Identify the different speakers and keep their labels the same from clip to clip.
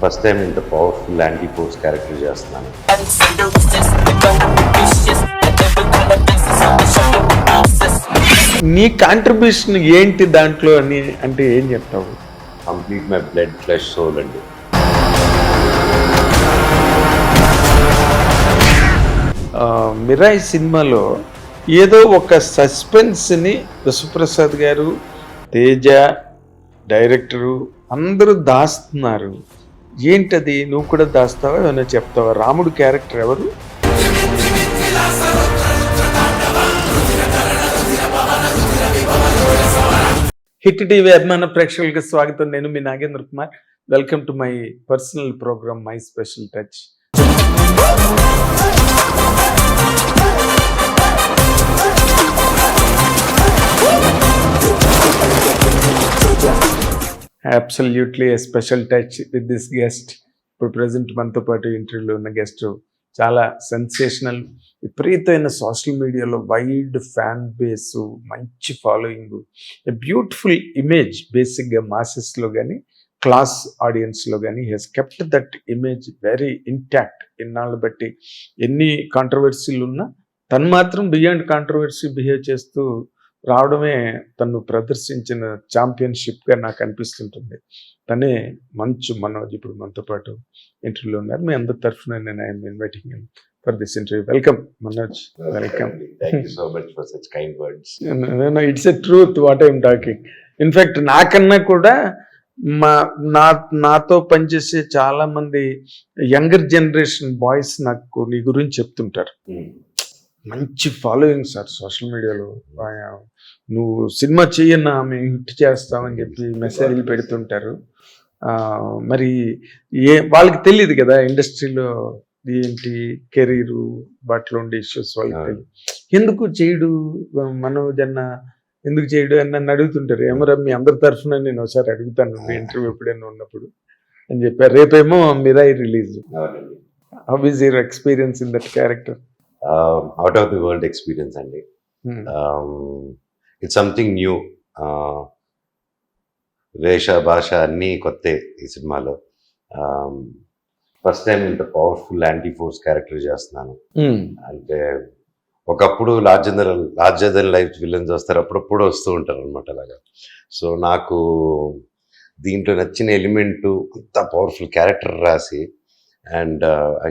Speaker 1: First time ఇంత powerful anti force character చేస్తున్నాను.
Speaker 2: నీ కాంట్రిబ్యూషన్ ఏంటి దాంట్లో అని అంటే ఏం చెప్తావు?
Speaker 1: Complete my blood flesh soul అండి.
Speaker 2: మిరాయి సినిమాలో ఏదో ఒక సస్పెన్స్ని విశ్వప్రసాద్ గారు, తేజ, డైరెక్టరు అందరూ దాస్తున్నారు. ఏంటది? నువ్వు కూడా దాస్తావా? ఏమైనా చెప్తావా? రాముడు క్యారెక్టర్ ఎవరు? హిట్ టీవీ అభిమాన ప్రేక్షకులకు స్వాగతం. నేను మీ Nagendra Kumar. Welcome to my personal program my special touch. Absolutely a special touch with this guest. ఇప్పుడు ప్రజెంట్ మనతో పాటు ఇంటర్వ్యూలో ఉన్న గెస్ట్ చాలా సెన్సేషనల్, విపరీతమైన సోషల్ మీడియాలో వైడ్ ఫ్యాన్ బేసు, మంచి ఫాలోయింగ్, ఎ బ్యూటిఫుల్ ఇమేజ్. బేసిక్గా మాసెస్లో కానీ క్లాస్ ఆడియన్స్లో కానీ he's kept that image very intact. ఇన్నాళ్ళు బట్టి ఎన్ని కాంట్రవర్సీలు ఉన్నా తను మాత్రం బియాండ్ కాంట్రవర్సీ బిహేవ్ చేస్తూ రావడమే తను ప్రదర్శించిన ఛాంపియన్షిప్గా నాకు అనిపిస్తుంటుంది. తనే మంచు మనోజ్ ఇప్పుడు మనతో పాటు ఇంటర్వ్యూలో ఉన్నారు. మీ అందరి తరఫున నేను I'm inviting for this interview. Welcome Manoj. Welcome. It's a truth what I'm talking. In fact నాకన్నా కూడా నాతో పనిచేసే చాలా మంది యంగర్ జనరేషన్ బాయ్స్ నాకు నీ గురించి చెప్తుంటారు. మంచి ఫాలోయింగ్ సార్ సోషల్ మీడియాలో. నువ్వు సినిమా చెయ్యన్నా మేము హిట్ చేస్తామని చెప్పి మెసేజ్లు పెడుతుంటారు. మరి వాళ్ళకి తెలియదు కదా ఇండస్ట్రీలో ఏంటి కెరీరు, వాటిలో ఉండే ఇష్యూస్ వాళ్ళకి తెలియదు. ఎందుకు చేయడు మనోజ్ అన్న, ఎందుకు చేయడు అని నన్ను అడుగుతుంటారు. ఏమరా మీ అందరి తరఫున నేను ఒకసారి అడుగుతాను ఇంటర్వ్యూ ఎప్పుడైనా ఉన్నప్పుడు అని చెప్పారు. రేపేమో Mirai release. How is your experience in that character?
Speaker 1: Out of the world experience అండి. It's something new. వేష భాష అన్నీ కొత్తే ఈ సినిమాలో. ఫస్ట్ టైం ఇంత పవర్ఫుల్ యాంటీ ఫోర్స్ క్యారెక్టర్ చేస్తున్నాను. అంటే ఒకప్పుడు లార్జర్ దెన్ లైఫ్ విలన్స్ వస్తారు, అప్పుడప్పుడు వస్తూ ఉంటారు అనమాట అలాగా. సో నాకు దీంట్లో నచ్చిన ఎలిమెంటు అంత పవర్ఫుల్ క్యారెక్టర్ రాసి, and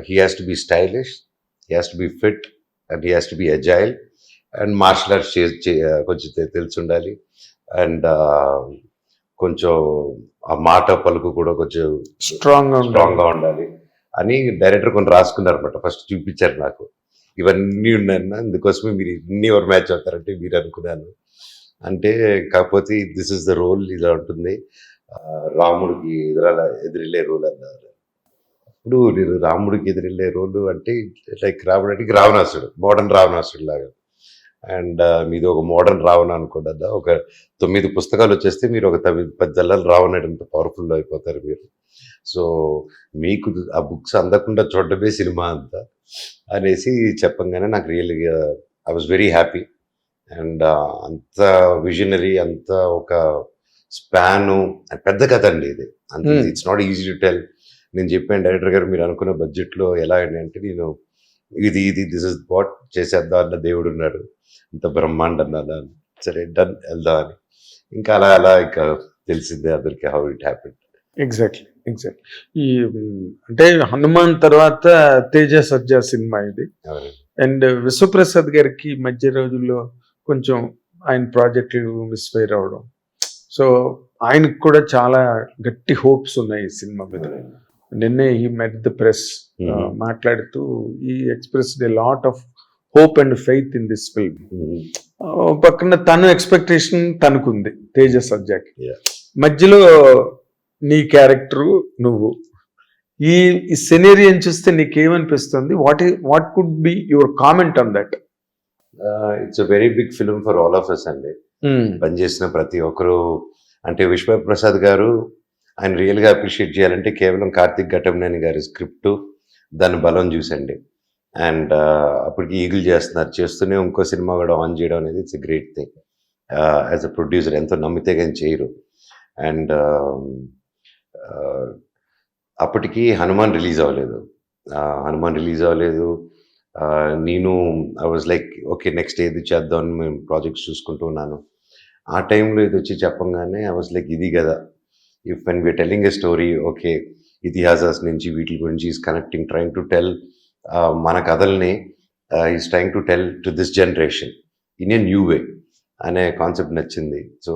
Speaker 1: he has to be stylish, he has to be fit, and he has to be agile, and martial arts కొంచెం తెలిసి ఉండాలి, అండ్ కొంచెం ఆ మాట పలుకు కూడా కొంచెం స్ట్రాంగ్గా ఉండాలి అని డైరెక్టర్ కొన్ని రాసుకున్నారు అనమాట. ఫస్ట్ చూపించారు నాకు, ఇవన్నీ ఉన్నాయన్న, అందుకోసమే మీరు ఇన్ని ఎవరు మ్యాచ్ అవుతారంటే మీరు అనుకున్నాను. అంటే కాకపోతే దిస్ ఇస్ ద రోల్, ఇలా ఉంటుంది. రాముడికి ఎదిరిల్లే రోల్ అన్నారు. ఇప్పుడు నేను రాముడికి ఎదిరిల్లే రోలు అంటే లైక్ రాముడు అంటే రావణాసుడు, మోడర్న్ రావణాసుడు లాగా. అండ్ మీది ఒక మోడర్న్ రావణ అనుకోండి. ఒక 9 పుస్తకాలు వచ్చేస్తే మీరు ఒక 10 జల్లాలు రావణుడు అంత పవర్ఫుల్ అయిపోతారు మీరు. సో మీకు ఆ బుక్స్ అందకుండా చూడటమే సినిమా అంతా అనేసి చెప్పంగానే నాకు రియల్గా I was very happy. And అంత విజనరీ, అంత ఒక స్పాను, పెద్ద కథ అండి ఇది. అంత it's not easy to tell. నేను చెప్పాను డైరెక్టర్ గారు, మీరు అనుకున్న బడ్జెట్లో ఎలా అంటే నేను ఇది దిస్ ఇస్ వాట్ చేసేద్దాం అన్న దేవుడు ఉన్నాడు, ఇంత బ్రహ్మాండం అన్నా, సరే డన్ వెళ్దాం అని. ఇంకా అలా ఇంకా తెలిసిందే అందరికి హౌ ఇట్ హ్యాపెండ్.
Speaker 2: ఎగ్జాక్ట్లీ. ఈ అంటే హనుమాన్ తర్వాత తేజ సజ్జా సినిమా ఇది. అండ్ విశ్వప్రసాద్ గారికి మధ్య రోజుల్లో కొంచెం ఆయన ప్రాజెక్టులు మిస్ఫైర్ అవడం, సో ఆయనకు కూడా చాలా గట్టి హోప్స్ ఉన్నాయి ఈ సినిమా మీద. నిన్నే హీ మెట్ ద ప్రెస్, మాట్లాడుతూ ఈ expressed a lot of hope and faith in this film. పక్కన తను ఎక్స్పెక్టేషన్ తనకుంది తేజ సజ్జాకి. మధ్యలో నీ క్యారెక్టరు నువ్వు, ఈ సినేరియన్ చూస్తే నీకేమనిపిస్తుంది? What could be your comment on that?
Speaker 1: It's a very big film for all of us అండి. పనిచేసిన ప్రతి ఒక్కరు, అంటే విశ్వప్రసాద్ గారు ఆయన రియల్గా అప్రిషియేట్ చేయాలంటే కేవలం కార్తిక్ ఘటంనేని గారి స్క్రిప్టు, దాని బలం చూసండి. అండ్ అప్పటికి ఈగిల్ చేస్తూనే ఇంకో సినిమా కూడా ఆన్ చేయడం అనేది it's a great thing. As a producer ఎంతో నమ్మితే కానీ చేయరు. అండ్ అప్పటికి హనుమాన్ రిలీజ్ అవ్వలేదు. నేను I was like okay next ఏది చేద్దాం అని మేము ప్రాజెక్ట్స్ చూసుకుంటూ ఉన్నాను. ఆ టైంలో ఇది వచ్చి చెప్పంగానే ఐ వాజ్ లైక్ ఇది కదా, if when we're telling a story, okay ఇతిహాసాస్ నుంచి వీటి గురించి is connecting, trying to tell మన కథల్ని is trying to tell to this generation in a new way అనే కాన్సెప్ట్ నచ్చింది. సో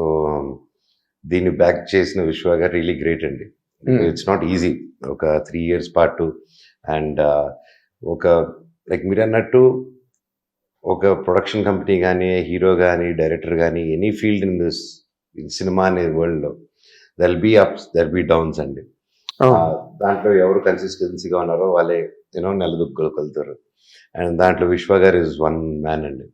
Speaker 1: దీన్ని బ్యాక్ చేసిన విశ్వ గారు రియలీ గ్రేట్ అండి. ఇట్స్ నాట్ ఈజీ, ఒక 3 years పాటు. అండ్ ఒక లైక్ మీరు అన్నట్టు ఒక ప్రొడక్షన్ కంపెనీ కానీ, హీరో కానీ, డైరెక్టర్ కానీ, any field in this cinema అనే వరల్డ్లో there'll be ups, there'll be downs అండి. దాంట్లో ఎవరు కన్సిస్టెన్సీగా ఉన్నారో వాళ్ళే నిలదొక్కులుతారు. అండ్ దాంట్లో విశ్వ గారు ఇస్ వన్ మ్యాన్ అండి.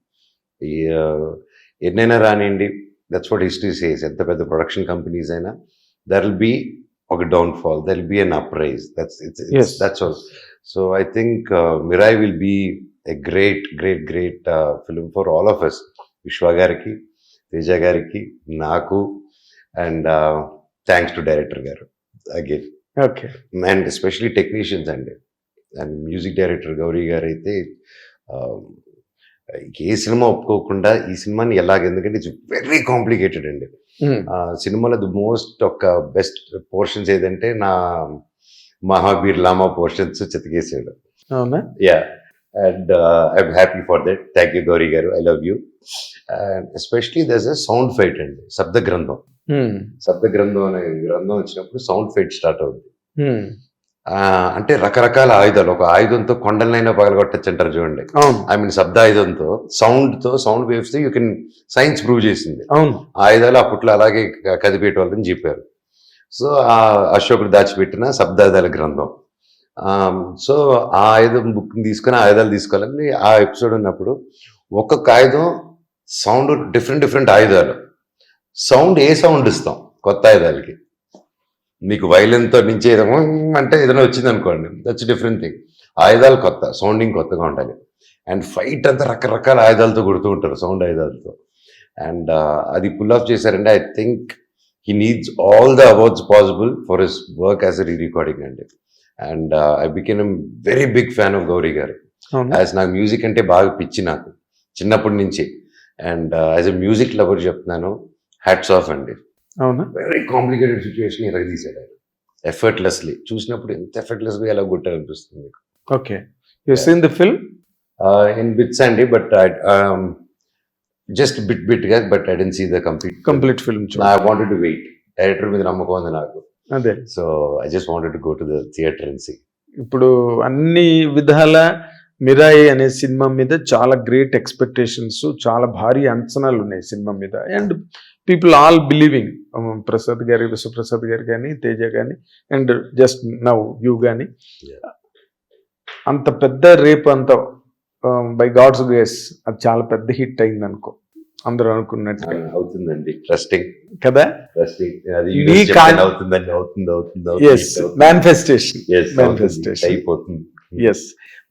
Speaker 1: ఎన్నైనా రానివ్వండి, దట్స్ వాట్ హిస్టరీ సేస్. ఎంత పెద్ద ప్రొడక్షన్ కంపెనీస్ అయినా దర్ విల్ బీ ఒక downfall, there will be an uprise. That's all. So I think Mirai will be a great film for all of us. Vishwa gariki, Teja gariki, naku, and thanks to director garu again.
Speaker 2: Okay.
Speaker 1: And especially technicians and music director Gauri garu aithe A cinema ఒప్పుకోకుండా ఈ సినిమాని ఎలాగ, ఎందుకంటే it's very complicated అండి. సినిమాలో the most ఒక best portions ఏదంటే నా మహాబీర్ లామా పోర్షన్స్ చెతికేసాడు.
Speaker 2: అవునా?
Speaker 1: Yeah. And I'm happy for that. Thank you, Gauri Garu. I love you. And especially there's a sound fight and Sabda Grandham. Sabda Grandham అనే గ్రంథం వచ్చినప్పుడు సౌండ్ ఫైట్ స్టార్ట్ అవుతుంది. అంటే రకరకాల ఆయుధాలు, ఒక ఆయుధంతో కొండలనైనా పగలగొట్టచ్చు అంటారు చూడండి. ఐ మీన్ శబ్ద ఆయుధంతో, సౌండ్ వేవ్స్ తో యూ కెన్, సైన్స్ ప్రూవ్ చేసింది. ఆయుధాలు అప్పట్లో అలాగే కదిపేటోళ్ళని చెప్పారు. సో ఆ అశోకుడు దాచిపెట్టిన శబ్దాయుధాల గ్రంథం. సో ఆ ఆయుధం బుక్ తీసుకొని ఆయుధాలు తీసుకోవాలని ఆ ఎపిసోడ్ ఉన్నప్పుడు ఒక్కొక్క ఆయుధం సౌండ్ డిఫరెంట్ ఆయుధాలు, సౌండ్ ఏ సౌండ్ ఇస్తాం కొత్త ఆయుధాలకి? మీకు వైలెన్తో నుంచి ఏదేమో అంటే ఏదైనా వచ్చింది అనుకోండి, దట్స్ డిఫరెంట్ థింగ్. ఆయుధాలు కొత్త, సౌండింగ్ కొత్తగా ఉండాలి. అండ్ ఫైట్ అంతా రకరకాల ఆయుధాలతో కొడుతూ ఉంటారు, సౌండ్ ఆయుధాలతో. అండ్ అది పుల్ ఆఫ్ చేశారంటే I think he needs all the awards possible for his work as a re-recording అండి. And I became very big fan of Gowri గారు. యాజ్ నాకు మ్యూజిక్ అంటే బాగా పిచ్చి నాకు చిన్నప్పటి నుంచి. And as a music lover చెప్తున్నాను, హ్యాట్స్ ఆఫ్ అండి.
Speaker 2: అవునా?
Speaker 1: వెరీ కాంప్లికేటెడ్ సిచ్యువేషన్ ఇలా తీసాడు ఆయన ఎఫర్ట్లెస్లీ. చూసినప్పుడు ఎంత ఎఫర్ట్లెస్గా ఎలా కొట్టారనిపిస్తుంది మీకు.
Speaker 2: Okay, you seen the film?
Speaker 1: In bits అండి, బట్ జస్ట్ బిట్ గా, but I didn't see the complete
Speaker 2: film.
Speaker 1: I wanted to wait. Director మీద నమ్మకం ఉంది నాకు.
Speaker 2: అదే,
Speaker 1: so I just wanted to go to the theatre and see.
Speaker 2: ఇప్పుడు అన్ని విధాల మిరాయి అనే సినిమా మీద చాలా గ్రేట్ ఎక్స్పెక్టేషన్స్, చాలా భారీ అంచనాలు ఉన్నాయి సినిమా మీద. And people all believing, Prasad గారి, విశ్వప్రసాద్ గారు కానీ, తేజ కానీ, అండ్ జస్ట్ నౌ యూ కానీ, అంత పెద్ద రేపు అంత బై గాడ్స్ గ్రేస్ అది చాలా పెద్ద హిట్ అయింది అనుకో, అందరూ అనుకున్నట్టుగా
Speaker 1: అవుతుందండి. ట్రస్టింగ్
Speaker 2: కదా, మేనిఫెస్టేషన్
Speaker 1: అయిపోతుంది.
Speaker 2: ఎస్.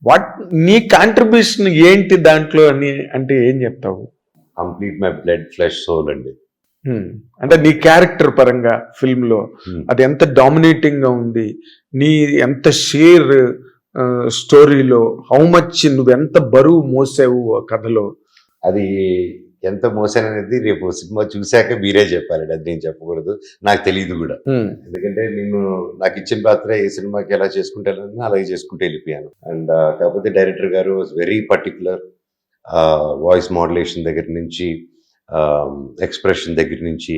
Speaker 2: వాట్ నీ కాంట్రిబ్యూషన్ ఏంటి దాంట్లో అని అంటే ఏం చెప్తావు?
Speaker 1: Complete my blood flesh soul అండి.
Speaker 2: అంటే నీ క్యారెక్టర్ పరంగా ఫిల్మ్ లో అది ఎంత డామినేటింగ్ గా ఉంది, నీ ఎంత షేర్ స్టోరీలో, హౌ మచ్ నువ్వెంత బరువు మోసావు ఆ కథలో,
Speaker 1: అది ఎంత మోసాను అనేది రేపు సినిమా చూశాక మీరే చెప్పాలండి. అది నేను చెప్పకూడదు, నాకు తెలియదు కూడా. ఎందుకంటే నేను నాకు ఇచ్చిన పాత్ర ఏ సినిమాకి ఎలా చేసుకుంటానని అలాగే చేసుకుంటూ వెళ్ళిపోయాను. అండ్ కాకపోతే డైరెక్టర్ గారు was very particular. Voice modulation దగ్గర నుంచి, ఎక్స్ప్రెషన్ దగ్గర నుంచి,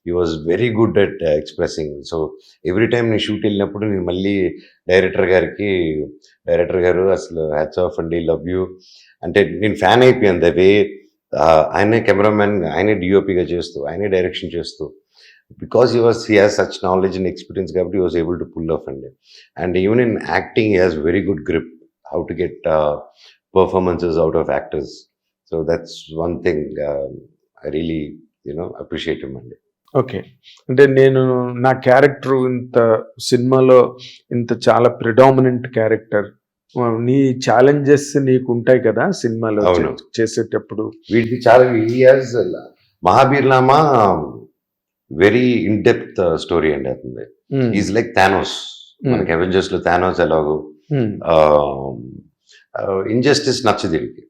Speaker 1: he was very good at expressing. So every time నేను షూట్ వెళ్ళినప్పుడు నేను మళ్ళీ డైరెక్టర్ గారు అసలు హ్యాట్స్ ఆఫ్ అండి, లవ్ యూ అంటే నేను ఫ్యాన్ అయిపోయాను. ద వే ఆయనే కెమెరామెన్, ఆయనే డిఓపిగా చేస్తూ, ఆయనే డైరెక్షన్ చేస్తూ, because he has such knowledge and experience కాబట్టి he was able to pull off అండి. And even in acting he has very good grip, how to get performances out of actors. So that's one thing I really appreciate him అండి.
Speaker 2: Okay, అంటే నేను నా character ఇంత సినిమాలో ఇంత చాలా predominant character, నీ ఛాలెంజెస్ నీకు ఉంటాయి కదా సినిమాలో చేసేటప్పుడు?
Speaker 1: వీటికి చాలా, మహాబీర్నామా వెరీ ఇన్ డెప్త్ స్టోరీ అండి. అవుతుంది, ఈజ్ లైక్ థానోస్ మనకి అవెంజర్స్ లో థానోస్ ఎలాగో ఇంజస్టిస్ నచ్చదు వీడికి,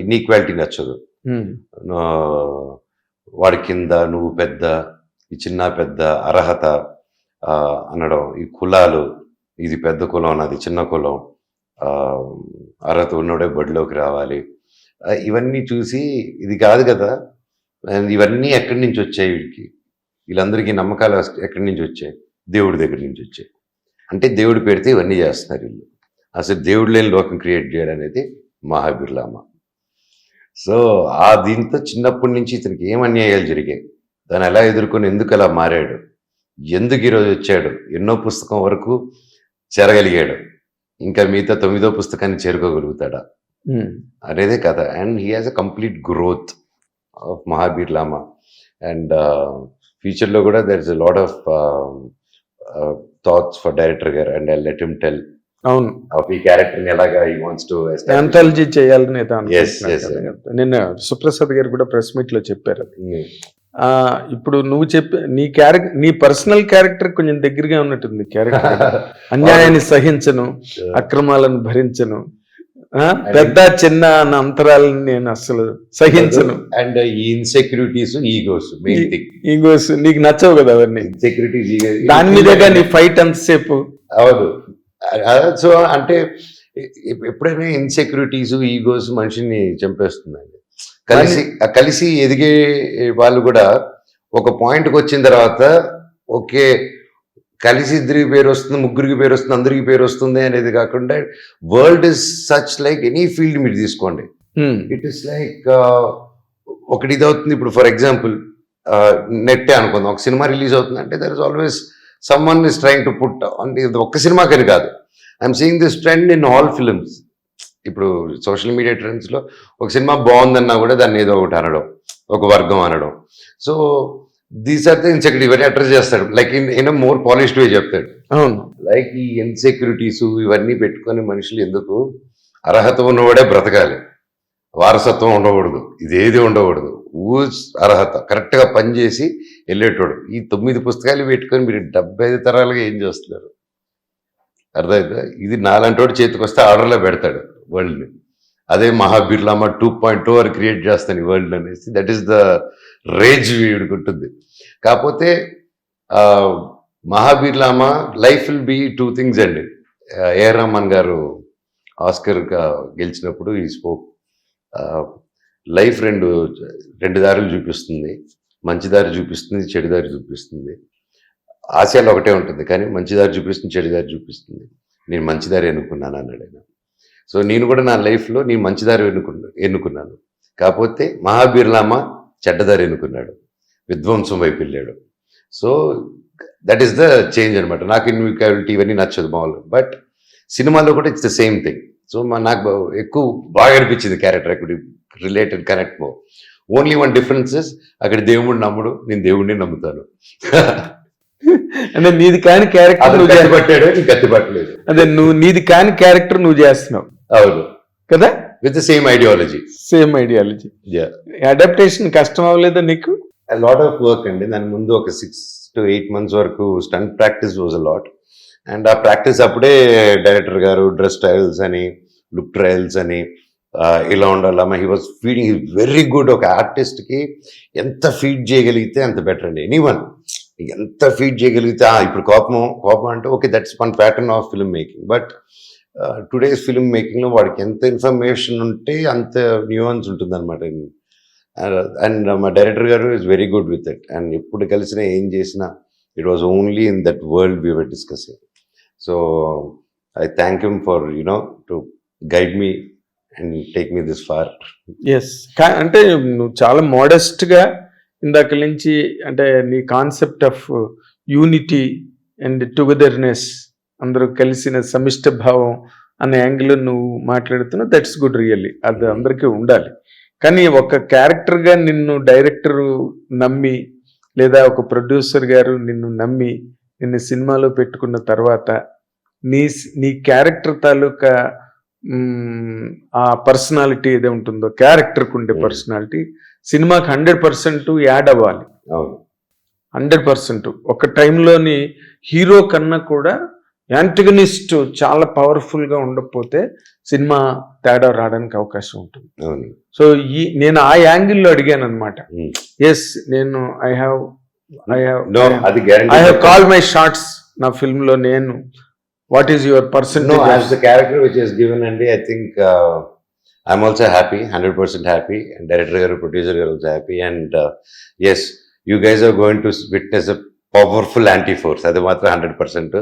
Speaker 1: ఇన్ఈక్వాలిటీ నచ్చదు. ఆ, వాడి కింద నువ్వు పెద్ద, ఈ చిన్న పెద్ద అర్హత అనడం, ఈ కులాలు, ఇది పెద్ద కులం నాది చిన్న కులం, అర్హత ఉన్నోడే బడిలోకి రావాలి, ఇవన్నీ చూసి ఇది కాదు కదా, ఇవన్నీ ఎక్కడి నుంచి వచ్చాయి వీడికి, వీళ్ళందరికీ నమ్మకాలు ఎక్కడి నుంచి వచ్చాయి, దేవుడి దగ్గర నుంచి వచ్చాయి. అంటే దేవుడు పెడితే ఇవన్నీ చేస్తున్నారు వీళ్ళు. అసలు దేవుడు లేని లోకం క్రియేట్ చేయడం అనేది మహాబీర్ లామా. సో ఆ దీంతో చిన్నప్పటి నుంచి ఇతనికి ఏం అన్యాయాలు జరిగాయి, దాన్ని ఎలా ఎదుర్కొని ఎందుకు అలా మారాడు, ఎందుకు ఈరోజు వచ్చాడు, ఎన్నో పుస్తకం వరకు చేరగలిగాడు, ఇంకా మిగతా 9వ పుస్తకాన్ని చేరుకోగలుగుతాడా అనేదే కథ. And he has a complete growth of Mahabir Lama. And ఫ్యూచర్లో కూడా there is a lot of thoughts for director గారు. And I let him tell
Speaker 2: అవును
Speaker 1: ఈ క్యారెక్టర్ ఎలాగా హీ వాంట్స్ టు
Speaker 2: యాంథాలజీ చేయాలని
Speaker 1: Yes, yes.
Speaker 2: నిన్న సుప్రసాద్ గారు కూడా ప్రెస్ మీట్ లో చెప్పారు. ఇప్పుడు నువ్వు చెప్పి నీ పర్సనల్ క్యారెక్టర్ కొంచెం దగ్గరగా ఉన్నట్టుంది క్యారెక్టర్. అన్యాయాన్ని సహించను, అక్రమాలను భరించను, పెద్ద చిన్న అన్న అంతరాలను నేను అసలు సహించను.
Speaker 1: అండ్ ఈ insecurities, egos, main thing.
Speaker 2: Egos నీకు నచ్చవు కదా అవన్నీ,
Speaker 1: ఇన్సెక్యూరిటీస్,
Speaker 2: దాని మీదగా నీ ఫైట్ అంతసేపు.
Speaker 1: అవును. సో అంటే ఎప్పుడైనా ఇన్సెక్యూరిటీస్, ఈగోస్ మనిషిని చంపేస్తుందండి. కలిసి ఎదిగే వాళ్ళు కూడా ఒక పాయింట్కి వచ్చిన తర్వాత ఓకే కలిసి ఇద్దరికి పేరు వస్తుంది, ముగ్గురికి పేరు వస్తుంది, అందరికి పేరు వస్తుంది అనేది కాకుండా world is such like any field మీరు తీసుకోండి, ఇట్ ఇస్ లైక్ ఒకటి ఇది అవుతుంది. ఇప్పుడు ఫర్ ఎగ్జాంపుల్ నెట్టే అనుకుందాం, ఒక సినిమా రిలీజ్ అవుతుంది అంటే there is always someone is trying to put, అంటే ఇది ఒక్క సినిమాకని కాదు, I'm seeing this trend in all films. ఇప్పుడు సోషల్ మీడియా ట్రెండ్స్లో ఒక సినిమా బాగుందన్నా కూడా దాన్ని ఏదో ఒకటి అనడం, ఒక వర్గం అనడం. So these are the insecurity, ఇవన్నీ అడ్రస్ చేస్తాడు like in more polished way చెప్తాడు.
Speaker 2: అవును,
Speaker 1: లైక్ ఈ ఇన్సెక్యూరిటీస్ ఇవన్నీ పెట్టుకొని మనుషులు ఎందుకు, అర్హత ఉన్నవాడే బ్రతకాలి, వారసత్వం ఉండకూడదు, ఇదేది ఉండకూడదు, అర్హత కరెక్ట్గా పనిచేసి వెళ్ళేటోడు. ఈ 9 పుస్తకాలు పెట్టుకొని మీరు 75 తరాలుగా ఏం చేస్తున్నారు అర్థమైందా? ఇది నాలంటోడు చేతికి వస్తే ఆర్డర్లో పెడతాడు వరల్డ్ని. అదే మహాబీర్ లామా 2.0 అని క్రియేట్ చేస్తాను ఈ వరల్డ్ అనేసి, దట్ ఈస్ ద రేంజ్ వీడికి ఉంటుంది. కాకపోతే మహాబీర్ లామా లైఫ్ విల్ బీ 2 థింగ్స్ అండి. ఏఆర్ రెహమాన్ గారు ఆస్కర్ గెలిచినప్పుడు ఈ స్పోక్ లైఫ్ రెండు దారులు చూపిస్తుంది, మంచి దారి చూపిస్తుంది, చెడు దారి చూపిస్తుంది. ఆశయాలు ఒకటే ఉంటుంది కానీ మంచి దారి చూపిస్తుంది, చెడు దారి చూపిస్తుంది. నేను మంచి దారి ఎన్నుకున్నాను అన్నాడు ఆయన. సో నేను కూడా నా లైఫ్లో నేను మంచి దారి ఎన్నుకున్నాను. కాకపోతే మహాబీర్ లామా చెడ్డదారి ఎన్నుకున్నాడు, విధ్వంసం వైపు వెళ్ళాడు. So that is the change అనమాట. నాకు ఇన్విక్వాలిటీ ఇవన్నీ నచ్చదు మామూలు, బట్ సినిమాలో కూడా it's the same thing. So నాకు ఎక్కువ బాగా అనిపించింది క్యారెక్టర్, అక్కడ రిలేటెడ్ కనెక్ట్ మో. ఓన్లీ వన్ డిఫరెన్సెస్, అక్కడ దేవుడిని నమ్ముడు, నేను దేవుడిని నమ్ముతాను.
Speaker 2: అంటే నీది కాని క్యారెక్టర్
Speaker 1: పట్టాడు, గట్టి పట్టలేదు.
Speaker 2: అదే నీది కాని క్యారెక్టర్ నువ్వు చేస్తున్నావు.
Speaker 1: అవును
Speaker 2: కదా,
Speaker 1: with the same ideology.
Speaker 2: Adaptation కష్టం అవ్వలేదా నీకు?
Speaker 1: లాట్ ఆఫ్ వర్క్ అండి. దాని ముందు ఒక 6 to 8 months వరకు stunt practice was a lot. And ఆ ప్రాక్టీస్ అప్పుడే డైరెక్టర్ గారు డ్రెస్ ట్రయల్స్ అని, లుక్ ట్రయల్స్ అని, ఇలా ఉండాలమ్మా, he was feeding, he very good. ఒక ఆర్టిస్ట్కి ఎంత ఫీడ్ చేయగలిగితే అంత బెటర్ అండి. ఎనీవన్ ఎంత ఫీడ్ చేయగలిగితే, ఇప్పుడు కోపం అంటే okay, that's one pattern of film making. But today's film మేకింగ్లో వాడికి ఎంత ఇన్ఫర్మేషన్ ఉంటే అంత న్యూయాన్స్ ఉంటుంది అనమాట. అండ్ మా డైరెక్టర్ గారు is very good with it. And ఎప్పుడు కలిసినా ఏం చేసినా it was only in that world we were discussing. So I thank him for to guide me and take me this far.
Speaker 2: Yes, అంటే నువ్వు చాలా మోడెస్ట్గా ఇందాక నుంచి, అంటే నీ concept of unity and togetherness, అందరూ కలిసిన సమిష్ట భావం అనే యాంగిల్ నువ్వు మాట్లాడుతున్నావు. దట్స్ గుడ్, రియల్లీ అది అందరికీ ఉండాలి. కానీ ఒక క్యారెక్టర్గా నిన్ను డైరెక్టర్ నమ్మి, లేదా ఒక ప్రొడ్యూసర్ గారు నిన్ను నమ్మి నిన్ను సినిమాలో పెట్టుకున్న తర్వాత నీ క్యారెక్టర్ తాలూకా ఆ పర్సనాలిటీ ఏదో ఉంటుందో, క్యారెక్టర్కి ఉండే పర్సనాలిటీ సినిమాకి 100% యాడ్ అవ్వాలి. 100%. ఒక టైంలోని హీరో కన్నా కూడా యాంటగనిస్ట్ చాలా పవర్ఫుల్గా ఉండకపోతే సినిమా తేడా రావడానికి అవకాశం ఉంటుంది.
Speaker 1: అవును.
Speaker 2: సో నేను ఆ యాంగిల్లో అడిగాను అనమాట. ఎస్, నేను ఐ హ్యావ్
Speaker 1: అది
Speaker 2: కాల్ మై షార్ట్స్ నా ఫిల్మ్ లో. నేను what is your percentage
Speaker 1: as the character which is given అండి. I think I'm also happy, 100% happy, and director గారు, ప్రొడ్యూసర్ గారు also happy. And yes, you guys are going to witness a powerful anti force. అది మాత్రం 100%.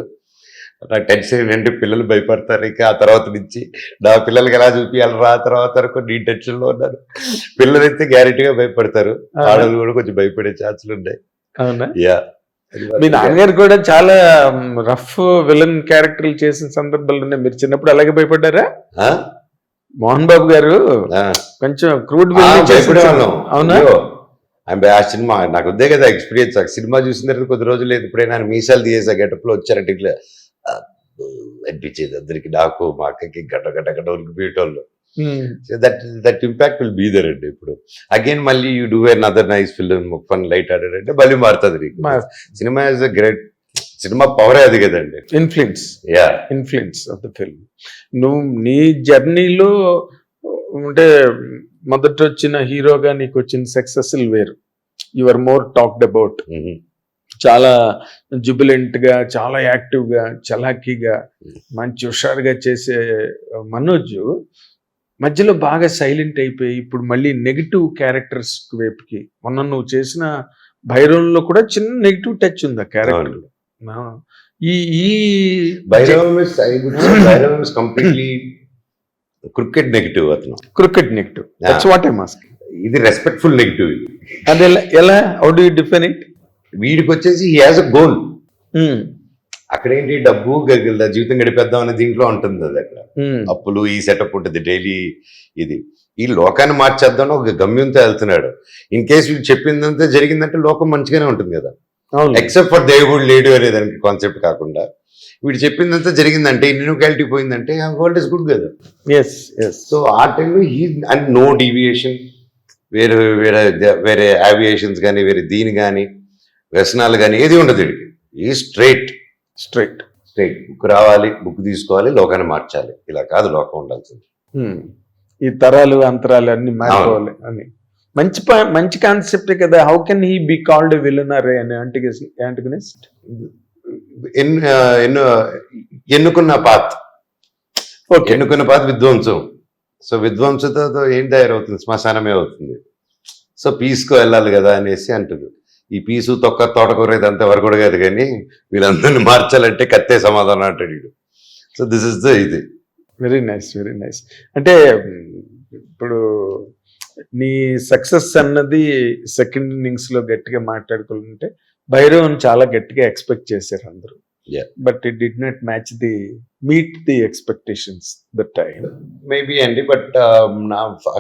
Speaker 1: నాకు tension ఏంటంటే పిల్లలు భయపడతారు. ఇక ఆ తర్వాత నుంచి నా పిల్లలకి ఎలా చూపించాలి రా తర్వాత వరకు నీ టెన్షన్ లో ఉన్నారు. పిల్లలైతే గ్యారెంటీగా భయపడతారు, ఆడవాళ్ళు కూడా కొంచెం భయపడే ఛాన్సులు ఉన్నాయి.
Speaker 2: అవునా?
Speaker 1: యా.
Speaker 2: మీ నాన్నగారు కూడా చాలా రఫ్ విలన్ క్యారెక్టర్లు చేసిన సందర్భాలు ఉన్నాయి. మీరు చిన్నప్పుడు అలాగే భయపడ్డారా? మోహన్ బాబు గారు కొంచెం క్రూడ్
Speaker 1: భయపడేవాళ్ళం.
Speaker 2: అవునా?
Speaker 1: ఆ సినిమా నాకు ఉందే కదా ఎక్స్పీరియన్స్. ఆ సినిమా చూసిన తర్వాత కొద్ది రోజులు లేదు, ఎప్పుడైనా మీసాలు తీసేసా గెటప్ లో వచ్చారంటే ఇట్లా అనిపించేది అందరికి, నాకు మా అక్కకి గడ్డ గడ్డ గడ్డ ఉరికిపోయేటోళ్ళు. That impact will be there అండి. ఇప్పుడు అగైన్ మళ్ళీ you do another nice film, fun light hearted అంటే మళ్ళీ మారుతుంది. సినిమా ఇస్ అ గ్రేట్, సినిమా పవరే అది కదండి.
Speaker 2: Influence of the film. నువ్వు నీ జర్నీలో అంటే మొదట వచ్చిన హీరోగా నీకు వచ్చిన సక్సెస్ వేరు. You are more talked about. చాలా జుబిలెంట్ గా, చాలా యాక్టివ్ గా, చలాకీగా, మంచి హుషారుగా చేసే మనోజ్ మధ్యలో బాగా సైలెంట్ అయిపోయి ఇప్పుడు మళ్ళీ నెగిటివ్ క్యారెక్టర్స్ వైపుకి, మొన్న నువ్వు చేసిన భైరవంలో కూడా చిన్న నెగిటివ్ టచ్ ఉంది ఆ క్యారెక్టర్. ఈ
Speaker 1: కంప్లీట్లీ క్రికెట్ నెగిటివ్. అతను
Speaker 2: cricket negative. That's what I asking.
Speaker 1: ఇది రెస్పెక్ట్ఫుల్ నెగిటివ్.
Speaker 2: అది ఎలా, how do you define it?
Speaker 1: వీడికి వచ్చేసి హీ హాజ్ అ గోల్. అక్కడేంటి డబ్బు జీవితం గడిపేద్దాం అనే దీంట్లో ఉంటుంది. అది అక్కడ అప్పులు, ఈ సెటప్ ఉంటుంది డైలీ. ఇది ఈ లోకాన్ని మార్చేద్దాం ఒక గమ్యంతో వెళ్తున్నాడు. ఇన్ కేసు వీళ్ళు చెప్పిందంతా జరిగిందంటే లోకం మంచిగానే ఉంటుంది కదా, ఎక్సెప్ట్ ఫర్ దేవుడు లేడు అనే దానికి కాన్సెప్ట్ కాకుండా వీడు చెప్పిందంతా జరిగిందంటే, ఇన్ఈక్వాలిటీ పోయిందంటే వరల్డ్ ఇస్ గుడ్ కదా. సో ఆ టైంలో హీ అండ్ నో డీవియేషన్, వేరే వేరే వేరే ఏవియేషన్స్ కానీ, వేరే దీని కానీ, వ్యసనాలు కానీ ఏది ఉండదు వీడికి. ఈ స్ట్రైట్ బుక్ రావాలి, బుక్ తీసుకోవాలి, లోకాన్ని మార్చాలి. ఇలా కాదు లోకం ఉండాల్సింది.
Speaker 2: ఈ తరాలు అంతరాలు అన్ని మారిపోవాలి అని మంచి కాన్సెప్టే కదా. How can he be called villain or అని యాంటగనిస్ట్?
Speaker 1: ఎన్నుకున్న పాత్ విధ్వంసం. సో విధ్వంసంతో ఏం తయారవుతుంది? శ్మశానమే అవుతుంది. సో పీస్కు వెళ్ళాలి కదా అనేసి అంటారు. ఈ పీసు తొక్క తోటకూర ఇదంతా వరకు కూడా కాదు, కానీ వీళ్ళందరినీ మార్చాలంటే కత్తే సమాధానం అంటాడు. సో దిస్ ఇస్ ద ఇది.
Speaker 2: Very nice. అంటే ఇప్పుడు నీ సక్సెస్ అన్నది సెకండ్ ఇన్నింగ్స్ లో గట్టిగా మాట్లాడుకుంటే భైరవన్ చాలా గట్టిగా ఎక్స్పెక్ట్ చేశారు అందరూ. But it did not meet the expectations that time
Speaker 1: maybe అండి. But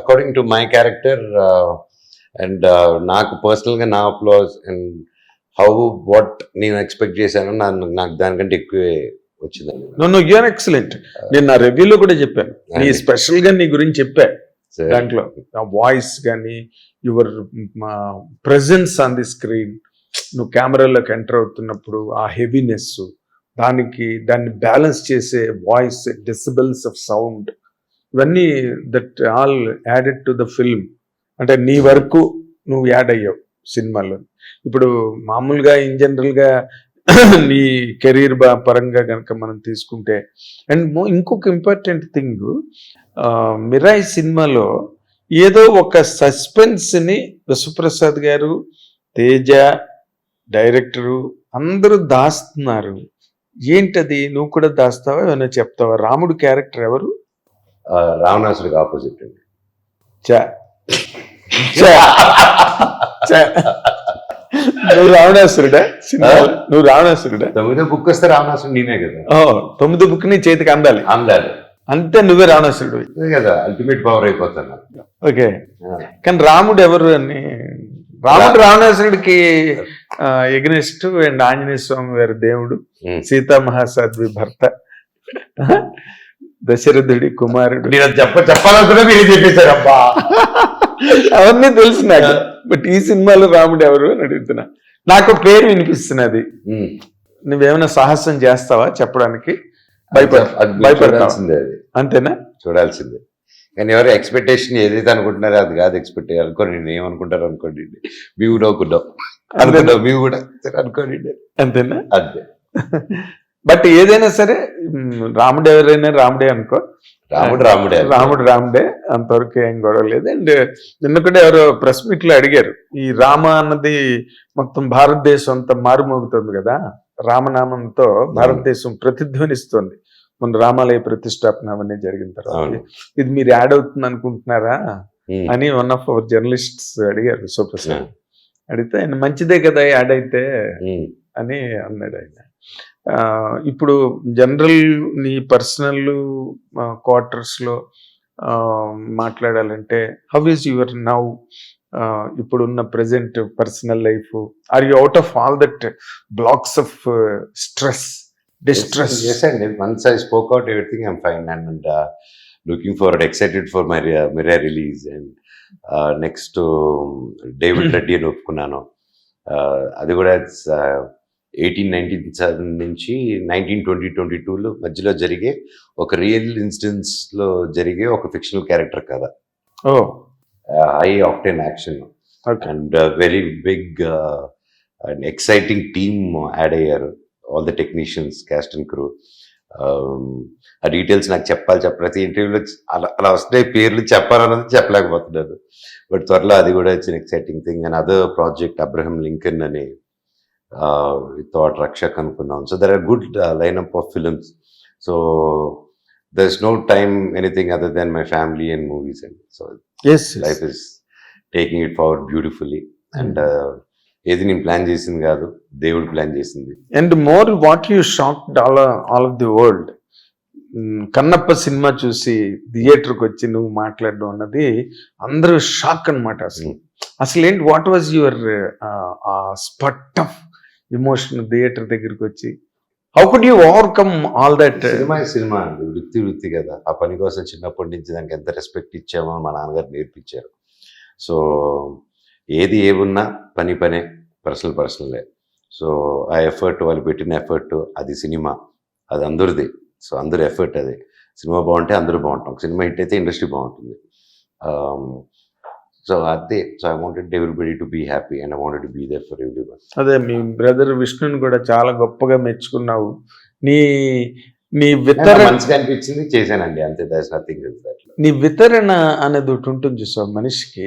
Speaker 1: according to my character and నాకు పర్సనల్గా నా అప్లాజ్ అండ్ వాట్ నేను ఎక్స్పెక్ట్ చేశాను, నాకు దానికంటే ఎక్కువే వచ్చిందండి.
Speaker 2: No you're excellent. నేను నా రివ్యూలో కూడా చెప్పాను, నీ స్పెషల్ గా నీ గురించి చెప్పా. దాంట్లో వాయిస్ కానీ, your presence on the screen, నువ్వు కెమెరాలోకి ఎంటర్ అవుతున్నప్పుడు ఆ హెవీనెస్, దాన్ని బ్యాలెన్స్ చేసే వాయిస్, డెసిబల్స్ ఆఫ్ సౌండ్, ఇవన్నీ that all added to the film. అంటే నీ వరకు నువ్వు యాడ్ అయ్యావు సినిమాలో. ఇప్పుడు మామూలుగా ఇన్ జనరల్గా నీ కెరీర్ పరంగా కనుక మనం తీసుకుంటే, అండ్ ఇంకొక ఇంపార్టెంట్ థింగ్, మిరాయి సినిమాలో ఏదో ఒక సస్పెన్స్ని విశ్వప్రసాద్ గారు, తేజ, డైరెక్టరు అందరూ దాస్తున్నారు. ఏంటది? నువ్వు కూడా దాస్తావా, ఏమైనా చెప్తావా? రాముడు క్యారెక్టర్ ఎవరు?
Speaker 1: రావణాసుడికి ఆపోజిట్ అండి.
Speaker 2: నువ్వు రావణాసురుడా? నువ్వు రావణాసురుడా?
Speaker 1: 9వ బుక్ వస్తే రావణాసురుడు నేనే కదా.
Speaker 2: 9వ బుక్ నీ చేతికి అందాలి అంతే, నువ్వే రావణాసురుడు
Speaker 1: కదా. అల్టిమేట్ పవర్ అయిపోతాను.
Speaker 2: ఓకే, కానీ రాముడు ఎవరు అని? రాముడు రావణాసురుడికి ఎగ్నెస్ట్ అండ్ ఆంజనేయ స్వామి వారి దేవుడు, సీతా మహాసాధ్వి భర్త, దశరథుడి కుమారుడు.
Speaker 1: చెప్పాలనుకున్నా మీరు చెప్పేశారబ్బా.
Speaker 2: అవన్నీ తెలుసు నాకు. బట్ ఈ సినిమాలో రాముడు ఎవరు అని అడుగుతున్నా. నాకు పేరు వినిపిస్తున్నది,
Speaker 1: ఉమ్.
Speaker 2: నువ్వేమైనా సాహసం చేస్తావా చెప్పడానికి?
Speaker 1: అది
Speaker 2: భయపడతావా?
Speaker 1: చూడాల్సిందే, అది
Speaker 2: అంతేనా?
Speaker 1: చూడాల్సిందే. కానీ ఎవరు ఎక్స్పెక్టేషన్ ఏదైతే అనుకుంటున్నారో అది కాదు ఎక్స్పెక్ట్ అనుకోండి. నేను ఏమనుకుంటారు అనుకోండి, మేము నవ్వుకుంటాం అనుకుంటాం, మేము కూడా అనుకోండి
Speaker 2: అంతేనా?
Speaker 1: అంతే.
Speaker 2: బట్ ఏదైనా సరే రాముడు ఎవరైనా రాముడే అనుకో,
Speaker 1: రాముడే
Speaker 2: రాముడే, అంతవరకు ఏం గొడవ లేదు. అండ్ నిన్న కూడా ఎవరో ప్రెస్ మీట్ లో అడిగారు, ఈ రామ అన్నది మొత్తం భారతదేశం అంతా మారుమోగుతుంది కదా, రామనామంతో భారతదేశం ప్రతిధ్వనిస్తుంది మన రామాలయ ప్రతిష్టాపన అవన్నీ జరిగిన తర్వాత.
Speaker 1: అవును.
Speaker 2: ఇది మీరు యాడ్ అవుతుంది అనుకుంటున్నారా
Speaker 1: ఉమ్.
Speaker 2: అని వన్ ఆఫ్ అవర్ జర్నలిస్ట్స్ అడిగారు, విశ్వప్రసాద్. అడిగితే ఆయన మంచిదే కదా యాడ్ అయితే
Speaker 1: ఉమ్.
Speaker 2: అని అన్నాడు ఆయన. ఇప్పుడు జనరల్ నీ పర్సనల్ క్వార్టర్స్లో మాట్లాడాలంటే హౌ ఈజ్ యువర్ నౌ, ఇప్పుడున్న present personal life? Are you out of all that blocks of stress, distress?
Speaker 1: Yes, and once I spoke out everything, I'm fine, and looking forward, excited for my Mirror release, and next David Reddy అని ఒప్పుకున్నాను. అది కూడా 1897 నుంచి 1922 మధ్యలో జరిగే ఒక real instance లో జరిగే ఒక ఫిక్షనల్ క్యారెక్టర్ కదా,
Speaker 2: ఓ
Speaker 1: high octane action
Speaker 2: okay.
Speaker 1: And very big and exciting team add అయ్యారు, all the technicians, cast and crew. ఆ డీటెయిల్స్ నాకు చెప్పాలి, ప్రతి ఇంటర్వ్యూలో అలా వస్తున్నాయి పేర్లు, చెప్పాలన్నది చెప్పలేకపోతున్నాను. బట్ త్వరలో అది కూడా it's exciting thing. And other project Abraham Lincoln అని థాట్ రక్షక్ అనుకున్నాం. So there are good lineup of films. So there is no time anything other than my family and movies. And so life is taking it forward beautifully. And ఏది నేను plan చేసింది కాదు, దేవుడు plan చేసింది.
Speaker 2: And more what you shocked all of the world, Kannappa సినిమా చూసి థియేటర్కి వచ్చి నువ్వు మాట్లాడడం అన్నది అందరూ షాక్ అనమాట. అసలు ఏంటి, what was your spot of emotion theatre దగ్గరికి వచ్చి? How could you overcome all that?
Speaker 1: సినిమా అండి, వృత్తి కదా, ఆ పని కోసం చిన్నప్పటి నుంచి దానికి ఎంత రెస్పెక్ట్ ఇచ్చామో మా నాన్నగారు నేర్పించారు. సో ఏది ఏమున్నా పనే, పర్సనలే. సో ఆ ఎఫర్ట్, వాళ్ళు పెట్టిన ఎఫర్ట్, అది సినిమా, అది అందరిది. సో అందరు ఎఫర్ట్ అది. సినిమా బాగుంటే అందరూ బాగుంటాం, సినిమా హిట్ అయితే ఇండస్ట్రీ బాగుంటుంది. సో అదే. So I wanted everybody to be happy and I wanted to be there for everyone.
Speaker 2: అదే మీ బ్రదర్ విష్ణుని కూడా చాలా గొప్పగా మెచ్చుకున్నావు. నీ వితరణ
Speaker 1: మంచిగా అనిపించింది, చేశానండి, అంతే. That's nothing else. దట్
Speaker 2: నీ వితరణ అనేది ఒకటి ఉంటుంది చూసావు మనిషికి.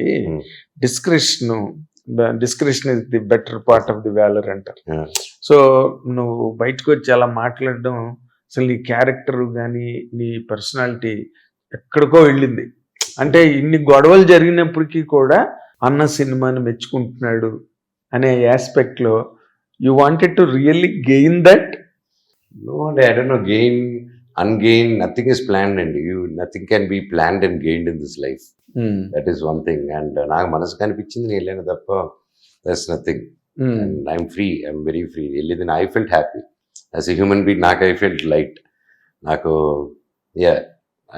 Speaker 2: Description is the better part of the valour అంటారు. సో నువ్వు బయటకు వచ్చి అలా మాట్లాడడం, అసలు నీ క్యారెక్టర్ కానీ నీ పర్సనాలిటీ ఎక్కడికో వెళ్ళింది. అంటే ఇన్ని గొడవలు జరిగినప్పటికీ కూడా అన్న సినిమాని మెచ్చుకుంటున్నాడు అనే ఆస్పెక్ట్లో you wanted to really gain that?
Speaker 1: No, I don't know, gain, ungain, nothing is planned, and nothing can be planned and gained in this life. That is one thing. And నాకు మనసు కనిపించింది నేను వెళ్ళాను తప్ప, that's nothing. And I'm free, I'm very free. వెళ్ళింది, I felt happy as a human being. నాకు I felt light. నాకు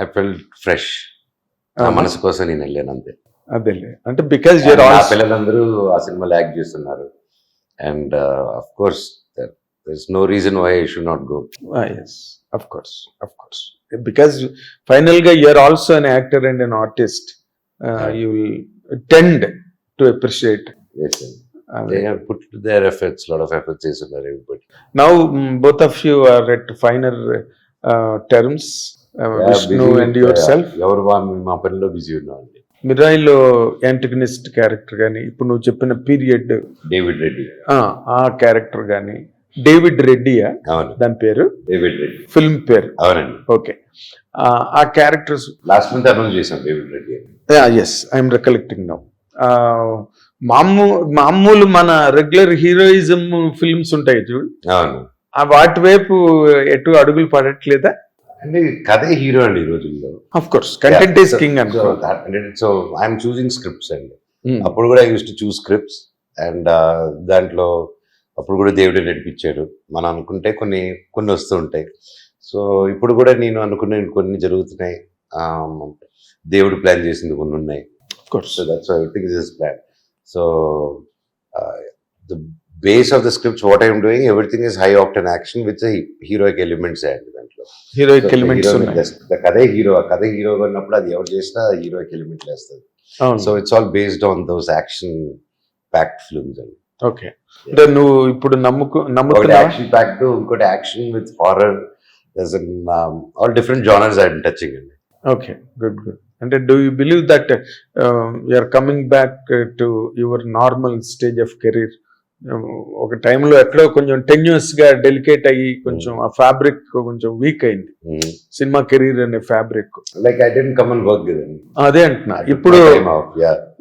Speaker 1: I felt fresh. నా మనసు కోసం నేను వెళ్ళాను అంతే.
Speaker 2: అదేలే, అంటే బికాజ్
Speaker 1: ఆ పిల్లలందరూ ఆ సినిమాలో యాక్ట్ చేస్తున్నారు. And of course there's no reason why I should not go.
Speaker 2: Yes, of course. Because finally you are also an actor and an artist. You will tend to appreciate.
Speaker 1: Yes, they have put their efforts, lot of efforts is on everybody.
Speaker 2: Now both of you are at finer terms, Vishnu and yourself.
Speaker 1: ఎవరు మా పనిలో busy ఉన్నామండి.
Speaker 2: మిరాయిలో antagonist character కానీ, ఇప్పుడు నువ్వు చెప్పిన period
Speaker 1: David Reddy,
Speaker 2: ఆ character కానీ, డేవిడ్ రెడ్డియా దాని పేరు?
Speaker 1: డేవిడ్ రెడ్డి
Speaker 2: ఫిల్మ్ పేరు.
Speaker 1: అవునండి.
Speaker 2: ఓకే. ఆ క్యారెక్టర్స్
Speaker 1: లాస్ట్ మంత్ అనౌన్స్ చేశాం David Reddy.
Speaker 2: Yes, I'm recollecting now. మామూలు మన రెగ్యులర్ హీరోయిజం ఫిల్మ్స్ ఉంటాయి చూడు,
Speaker 1: అవును,
Speaker 2: వాటి వైపు ఎటు అడుగులు పడట్లేదా?
Speaker 1: అంటే కథే హీరో అండి ఈ రోజుల్లో.
Speaker 2: Of course content is king అనుకో.
Speaker 1: సో ఐఎమ్ చూసింగ్ స్క్రిప్ట్స్ అండి. అప్పుడు కూడా I use to choose scripts, and దాంట్లో అప్పుడు కూడా దేవుడే నడిపించాడు. మనం అనుకుంటే కొన్ని వస్తూ ఉంటాయి. సో ఇప్పుడు కూడా నేను అనుకునే కొన్ని జరుగుతున్నాయి, దేవుడు ప్లాన్ చేసింది కొన్ని ఉన్నాయి. So that's everything is his plan. So the base of the scripts what I'm doing everything is high octane action with heroic elements అండి దాంట్లో.
Speaker 2: హీరోయిక్ ఎలిమెంట్స్ ఉన్నాయి.
Speaker 1: కథే హీరోగా ఉన్నప్పుడు అది ఎవరు చేసినా హీరోయిక్ ఎలిమెంట్ వేస్తుంది. So it's all based on those action packed films అండి.
Speaker 2: ఓకే, అంటే నువ్వు ఇప్పుడు నమ్ముతున్నా
Speaker 1: యాక్షన్ ప్యాక్డ్, ఇంకోటి action with horror, all different genres I'm touching అండి.
Speaker 2: Okay, good. అంటే do you believe that you are coming back to your normal stage of career? ఒక టైంలో ఎక్కడో కొంచెం టెన్యూస్ గా డెలికేట్ అయ్యి కొంచెం ఆ ఫ్యాబ్రిక్ కొంచెం వీక్ అయింది, సినిమా కెరీర్ అనే fabric.
Speaker 1: Like I didn't come and work with them.
Speaker 2: అదే అంటున్నా, ఇప్పుడు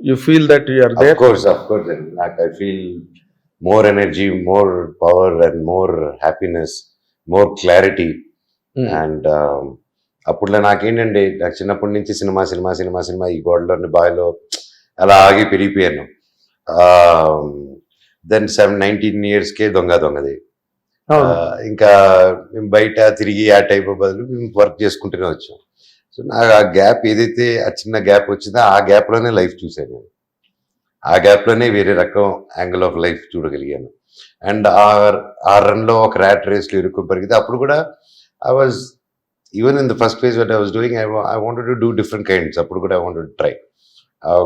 Speaker 2: you feel that you are there?
Speaker 1: Of course అండి. నాకు I feel more energy, more power and more happiness, more clarity. And అప్పుడులో నాకేంటండి, నాకు చిన్నప్పటి నుంచి సినిమా ఈ గోడలోని బావిలో అలా ఆగి పెరిగిపోయాను. దెన్ 19 yearsకే దొంగది. ఇంకా మేము బయట తిరిగి ఆ టైప్ బదులు మేము వర్క్ చేసుకుంటూనే వచ్చాం. సో నాకు ఆ గ్యాప్ ఏదైతే ఆ చిన్న గ్యాప్ వచ్చిందో ఆ గ్యాప్లోనే లైఫ్ చూశాను నేను. ఆ గ్యాప్లోనే వేరే రకం యాంగిల్ ఆఫ్ లైఫ్ చూడగలిగాను. అండ్ ఆ రన్లో ఒక ర్యాట్ రేస్లో ఇరుక్కుని పరిగితే అప్పుడు కూడా I was even in the first phase what I was doing, I wanted to do different kinds. అప్పుడు కూడా ఐ వాంటెడ్ టు ట్రై.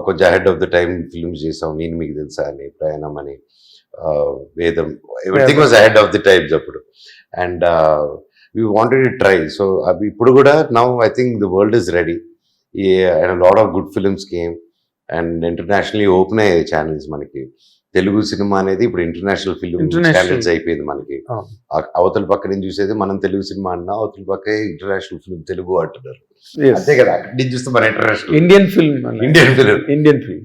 Speaker 1: కొంచెం ahead of the time films చేసాం. నేను మీకు తెలుసా అని, ప్రయాణం అని, Vedam, everything was ahead of the times అప్పుడు. And we wanted to try. So అవి ఇప్పుడు కూడా now I think the world is ready. And lot of good films came and internationally open అయ్యాయి ఛానల్స్ మనకి. తెలుగు సినిమా అనేది ఇప్పుడు ఇంటర్నేషనల్ ఫిల్మ్ ఛానల్స్ అయిపోయింది మనకి. అవతల పక్క నుంచి చూసేది మనం తెలుగు సినిమా అన్నా, అవతల పక్క ఇంటర్నేషనల్ ఫిల్మ్ తెలుగు అంటున్నారు. అంతే కదా, అక్కడి నుంచి చూస్తే మన international Indian film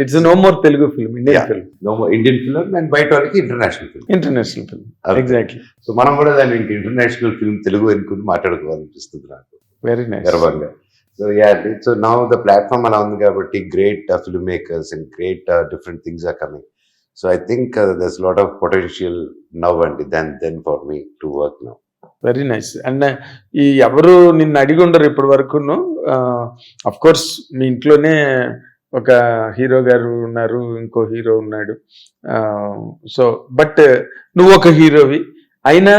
Speaker 2: it's no more Telugu film,
Speaker 1: Indian film and బయట వాళ్ళకి ఇంటర్నేషనల్ ఫిల్మ్.
Speaker 2: ఎగ్జాక్ట్లీ.
Speaker 1: సో మనం కూడా దాన్ని ఇంటర్నేషనల్ ఫిల్మ్ తెలుగు అనుకుని మాట్లాడుకోవాలనిపిస్తుంది నాకు.
Speaker 2: వెరీ నైస్,
Speaker 1: గర్వంగా. సో నౌ ద ప్లాట్ఫామ్ అలా ఉంది కాబట్టి great film makers and great different things are coming. So I think there's lot of potential now అండి then for me to work now.
Speaker 2: Very nice. And ఈ ఎవరు నిన్ను అడిగి ఉండరు ఇప్పటి వరకును. అఫ్ కోర్స్ మీ ఇంట్లోనే ఒక హీరో గారు ఉన్నారు, ఇంకో హీరో ఉన్నాడు. సో బట్ నువ్వు ఒక హీరోవి అయినా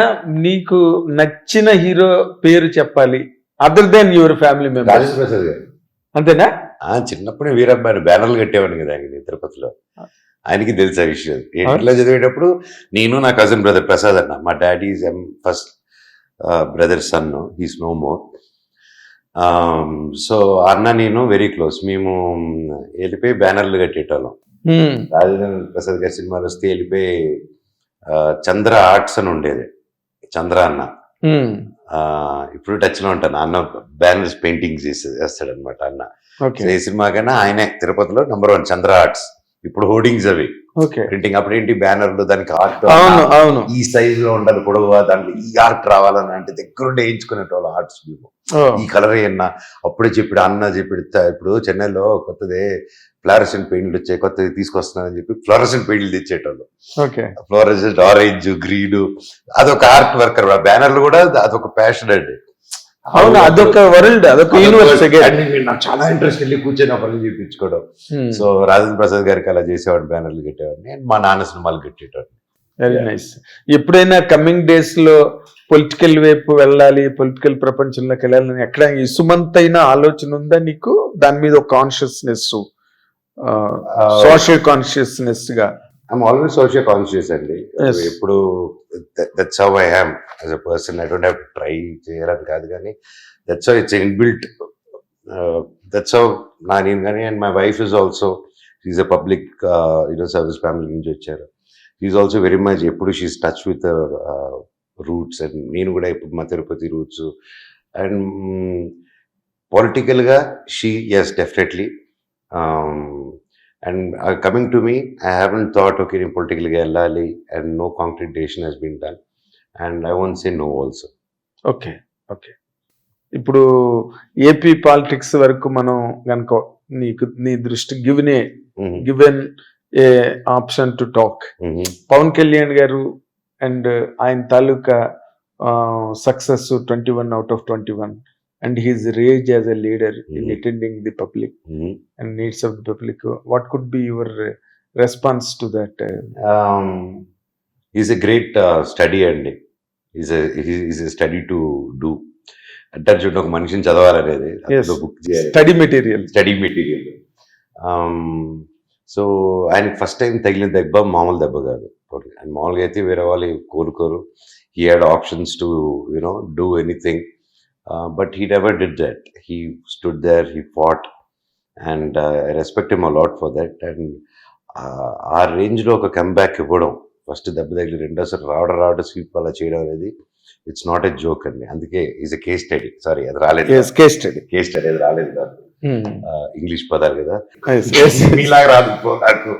Speaker 2: నీకు నచ్చిన హీరో పేరు చెప్పాలి, other than your family member.
Speaker 1: Rajendra Prasad గారు.
Speaker 2: అంతేనా?
Speaker 1: చిన్నప్పుడే వీరబ్బాయి బ్యానర్లు కట్టేవాడిని కదా ఆయన తిరుపతిలో. ఆయనకి తెలుసు ఆ విషయం. ఇంట్లో చదివేటప్పుడు నేను నా కజిన్ బ్రదర్ ప్రసాద్ అన్న, మా daddy first brother son, he's no more. So అన్న నేను వెరీ క్లోజ్. మేము వెళ్ళిపోయి బ్యానర్లు కట్టేటోళ్ళం. రాజేంద్ర ప్రసాద్ గారి సినిమాలు వస్తే వెళ్ళిపోయి చంద్ర ఆర్ట్స్ అని ఉండేది, చంద్ర అన్న. ఇప్పుడు టచ్ లో ఉంటాను. అన్న బ్యానర్స్ పెయింటింగ్స్ వేస్తాడు అనమాట అన్న. ఏ సినిమా కన్నా ఆయనే తిరుపతిలో #1 చంద్ర ఆర్ట్స్. ఇప్పుడు హోర్డింగ్స్ అవి ప్రింటింగ్. అప్పుడేంటి బ్యానర్లు, దానికి ఆర్ట్ ఈ సైజ్ లో ఉండాలి, పొడవుగా దాంట్లో ఈ ఆర్ట్ రావాలని అంటే దగ్గరుండి వేయించుకునేటోళ్ళు ఆర్ట్స్. మేము ఈ కలర్ అన్నా అప్పుడే చెప్పాడు అన్న ఇప్పుడు చెన్నైలో కొత్తదే ఫ్లోరసెంట్ పెయింట్లు వచ్చాయి, కొత్తది తీసుకొస్తున్నానని చెప్పి ఫ్లోరసెంట్ పెయింట్లు తెచ్చేటోళ్ళు. ఫ్లోరసెంట్ ఆరెంజ్, గ్రీన్, అదొక ఆర్ట్ వర్కర్. బ్యానర్లు కూడా అదొక ప్యాషన్ అండి.
Speaker 2: అవును, అదొక వరల్డ్, అదొక యూనివర్స్.
Speaker 1: నాకు చాలా ఇంట్రెస్ట్ వెళ్ళి కూర్చొని ఆ పనులు చూపించుకోవడం. సో రాజేంద్ర ప్రసాద్ గారికి అలా చేసేవాడు, బ్యానర్లు కట్టేవాడిని. మా నాన్న సినిమాలు కట్టేటవాడిని.
Speaker 2: Very nice. ఎప్పుడైనా కమింగ్ డేస్ లో పొలిటికల్ వైపు వెళ్ళాలి, పొలిటికల్ ప్రపంచంలోకి వెళ్ళాలని ఎక్కడ ఇసుమంతైన ఆలోచన ఉందా నీకు? దాని మీద ఒక కాన్షియస్నెస్, సోషల్ కాన్షియస్నెస్ గా?
Speaker 1: ఐఎమ్ ఆల్వేస్ సోషల్ కాన్షియస్ అండి. ఎప్పుడు that's how I am as a person. I don't have to try చేయాలని కాదు, కానీ that's how it's inbuilt. That's how నేను కానీ. And my wife is also, she's a public service family నుంచి వచ్చారు. She's also very much, ఎప్పుడు she's touch with roots. And నేను కూడా ఇప్పుడు మా తిరుపతి రూట్స్. అండ్ పొలిటికల్గా she, yes definitely. And coming to me, I haven't thought, okay, in political ga ellali, and no concrete decision has been done, and I won't say no also.
Speaker 2: Okay. ఇప్పుడు AP politics వరకు మనం గనుక నీ దృష్టి given a option to talk, Pawan Kalyan గారు and ఆయన తాలూకా success 21 out of 21 and his rage as a leader in attending the public and needs of the public. What could be your response to that?
Speaker 1: Is a great study అండి. Is a study to do అంటారు చూడండి, ఒక మనిషిని చదవాలనేది book చేయాలి, study material. So ఆయనకి first time తగిలిన దెబ్బ మామూలు దెబ్బ కాదు. అండ్ మామూలుగా అయితే వేరే వాళ్ళు కోరుకోరు. He had options to do anything, but he never did that. He stood there, he fought, and I respect him a lot for that. And ఆ రేంజ్లో ఒక కంబ్యాక్ ఇవ్వడం, ఫస్ట్ దెబ్బ తగిలి రెండోసారి రావడం స్వీప్ అలా చేయడం అనేది ఇట్స్ నాట్ ఎ జోక్ అండి. అందుకే is a case study. Sorry, అది రాలేదు, కేస్ స్టడీ అది రాలేదు నాకు. ఇంగ్లీష్ పదాలు కదా, మీలాగా రాదు నాకు.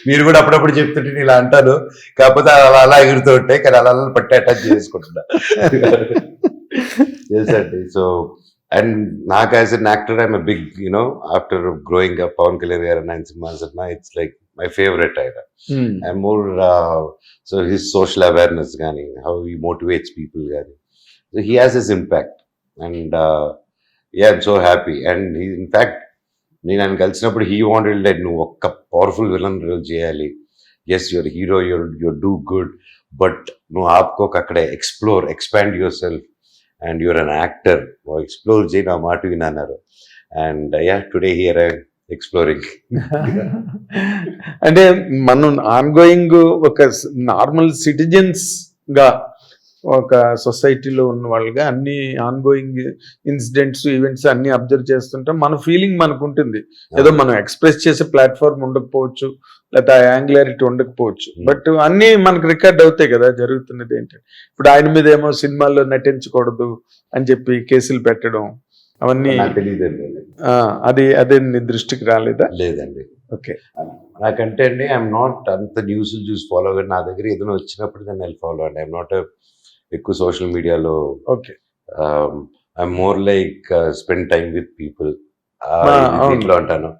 Speaker 1: మీరు కూడా అప్పుడప్పుడు చెప్తుంటే నేను ఇలా అంటాను, కాకపోతే అలా ఎగురుతూ ఉంటాయి, కానీ అలా పట్టి అటాచ్ చేసుకుంటున్నా. అండి. సో అండ్ నాకు as an actor I'm big after growing up, Pawan Kalyan గారు 9 సినిమాస్ అన్నా ఇట్స్ లైక్ మై ఫేవరెట్ ఆయన. I'm more so his social awareness కానీ, హౌ హీ మోటివేట్స్ పీపుల్ కానీ, so he has his impact. And I'm so happy. And in fact నేను ఆయన కలిసినప్పుడు he wanted that నువ్వు ఒక్క పవర్ఫుల్ విలన్ రోల్ చేయాలి. Yes your hero, your do good, but నువ్వు ఆపుకోక అక్కడే expand yourself, and your an actor, explore చేయి నా మాట వినన్నారు. And today here I exploring.
Speaker 2: అంటే మనం ఆన్గోయింగ్ ఒక నార్మల్ సిటిజన్స్ గా, ఒక సొసైటీలో ఉన్న వాళ్ళుగా అన్ని ఆన్గోయింగ్ ఇన్సిడెంట్స్, ఈవెంట్స్ అన్ని అబ్జర్వ్ చేస్తుంటాం. మన ఫీలింగ్ మనకు ఉంటుంది. ఏదో మనం ఎక్స్ప్రెస్ చేసే ప్లాట్ఫామ్ ఉండకపోవచ్చు, లేకపోతే ఆ యాంగులారిటీ ఉండకపోవచ్చు, బట్ అన్ని మనకు రికార్డ్ అవుతాయి కదా జరుగుతున్నది ఏంటంటే. ఇప్పుడు ఆయన మీద ఏమో సినిమాల్లో నటించకూడదు అని చెప్పి కేసులు పెట్టడం, అవన్నీ
Speaker 1: తెలియదండి.
Speaker 2: అదే నీ దృష్టికి రాలేదా?
Speaker 1: లేదండి.
Speaker 2: ఓకే.
Speaker 1: నాకంటే అండి ఐఎమ్ నాట్ అంత న్యూస్ చూసి ఫాలో అవ్వండి. నా దగ్గర ఏదైనా వచ్చినప్పుడు దాన్ని వెళ్ళి ఫాలో అండి. ఐఎమ్ నాట్ ఎక్కువ సోషల్ మీడియాలో.
Speaker 2: Okay.
Speaker 1: I'm more like spend time with people ఇంట్లో అంటాను.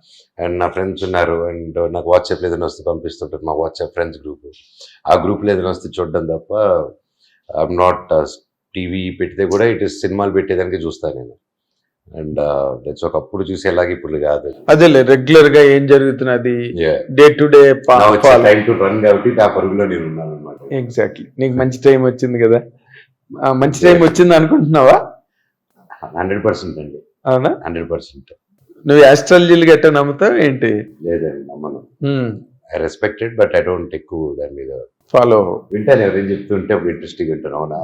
Speaker 1: అండ్ నా ఫ్రెండ్స్ ఉన్నారు, అండ్ నాకు వాట్సాప్లో ఏదైనా వస్తే పంపిస్తుంటారు, మా వాట్సాప్ ఫ్రెండ్స్ గ్రూప్. ఆ గ్రూప్లో ఏదైనా వస్తే చూడడం తప్ప ఐఎమ్ నాట్ టీవీ పెడితే కూడా ఇటు సినిమాలు పెట్టేదానికి చూస్తాను నేను. అండ్ దట్స్ ఒకప్పుడు చూసేలాగా ఇప్పుడు కాదు.
Speaker 2: అదేలే, రెగ్యులర్ గా ఏం జరుగుతున్నది, day to day
Speaker 1: time to run కాబట్టి ఆ పరుగులో నేను ఉన్నాను అనమాట.
Speaker 2: ఎగ్జాక్ట్లీ. నీకు మంచి టైం వచ్చింది కదా, మంచి టైం వచ్చింది అనుకుంటున్నావా?
Speaker 1: 100% అండి.
Speaker 2: అవునా?
Speaker 1: 100%.
Speaker 2: నువ్వు ఆస్ట్రాలజీలు గట్టా నమ్ముతావు ఏంటి?
Speaker 1: లేదండి, నమ్మను. I respected, but I don't ఎక్కువ దాని మీద
Speaker 2: ఫాలో.
Speaker 1: వింటాను, ఎవరైనా చెప్తుంటే అప్పుడు ఇంట్రెస్టింగ్ వింటాను. అవునా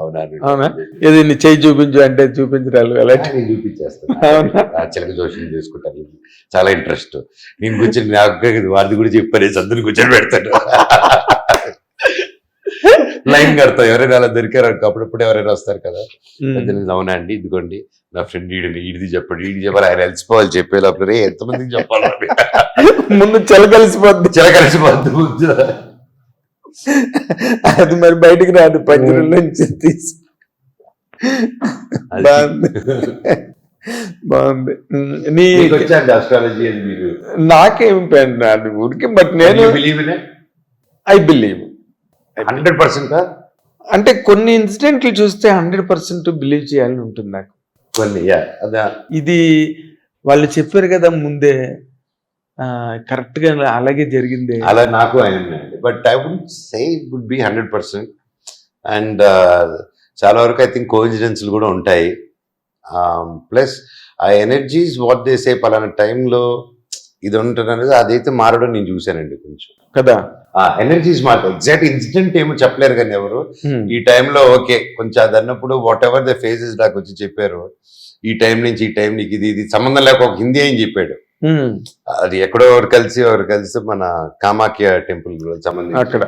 Speaker 2: అవునా? ఏది నీ చేయి చూపించు అంటే చూపించరాలు, అలాంటి
Speaker 1: నేను చూపించేస్తాను. చిలక జోషం చేసుకుంటాను, చాలా ఇంట్రెస్ట్. నేను కూర్చొని నాకు వారిది కూడా చెప్పాను, చదువుని కూర్చొని పెడతాను, లైన్ కడతాం. ఎవరైనా అలా దొరికారు అప్పుడప్పుడు ఎవరైనా వస్తారు కదా, అవునా అండి ఇదిగోండి నా ఫ్రెండ్ ఈడిది చెప్పండి, ఈడి చెప్పాలి, ఆయన కలిసిపోవాలి, చెప్పేటప్పుడు ఎంతమందికి చెప్పాలి,
Speaker 2: ముందు చిలకలిసిపోద్ది అది మరి బయటికి రాదు, పంజరం నుంచి తీసి. బాగుంది.
Speaker 1: అస్ట్రాలజీ మీరు?
Speaker 2: నాకేం అది ఊరికి, బట్ నేను ఐ బిలీవ్
Speaker 1: 100%.
Speaker 2: అంటే కొన్ని ఇన్సిడెంట్లు చూస్తే 100% బిలీవ్ చేయాలని ఉంటుంది నాకు.
Speaker 1: కొన్ని
Speaker 2: ఇది వాళ్ళు చెప్పారు కదా ముందే, కరెక్ట్ గా అలాగే జరిగింది.
Speaker 1: అలా నాకు అయిందండి, but I would say it would be 100%. And చాలా వరకు ఐ థింక్ కోఇన్సిడెన్స్లు కూడా ఉంటాయి. ప్లస్ ఆ ఎనర్జీస్ వాట్ దే సే పలానా టైంలో ఇది ఉంటుంది అనేది అదైతే మారడం నేను చూశానండి కొంచెం
Speaker 2: కదా.
Speaker 1: ఆ ఎనర్జీస్ మాత్రం ఎగ్జాక్ట్ ఇన్సిడెంట్ ఏమో చెప్పలేరు కానీ ఎవరు ఈ టైంలో ఓకే కొంచెం అది అన్నప్పుడు వాట్ ఎవర్ ద ఫేజెస్ నాకు వచ్చి చెప్పారు, ఈ టైం నుంచి ఈ టైం నీకు ఇది సంబంధం లేక ఒక హిందీ అని చెప్పాడు. అది ఎక్కడో ఎవరు కలిసి మన కామాఖ్య టెంపుల్ సంబంధించి
Speaker 2: అక్కడ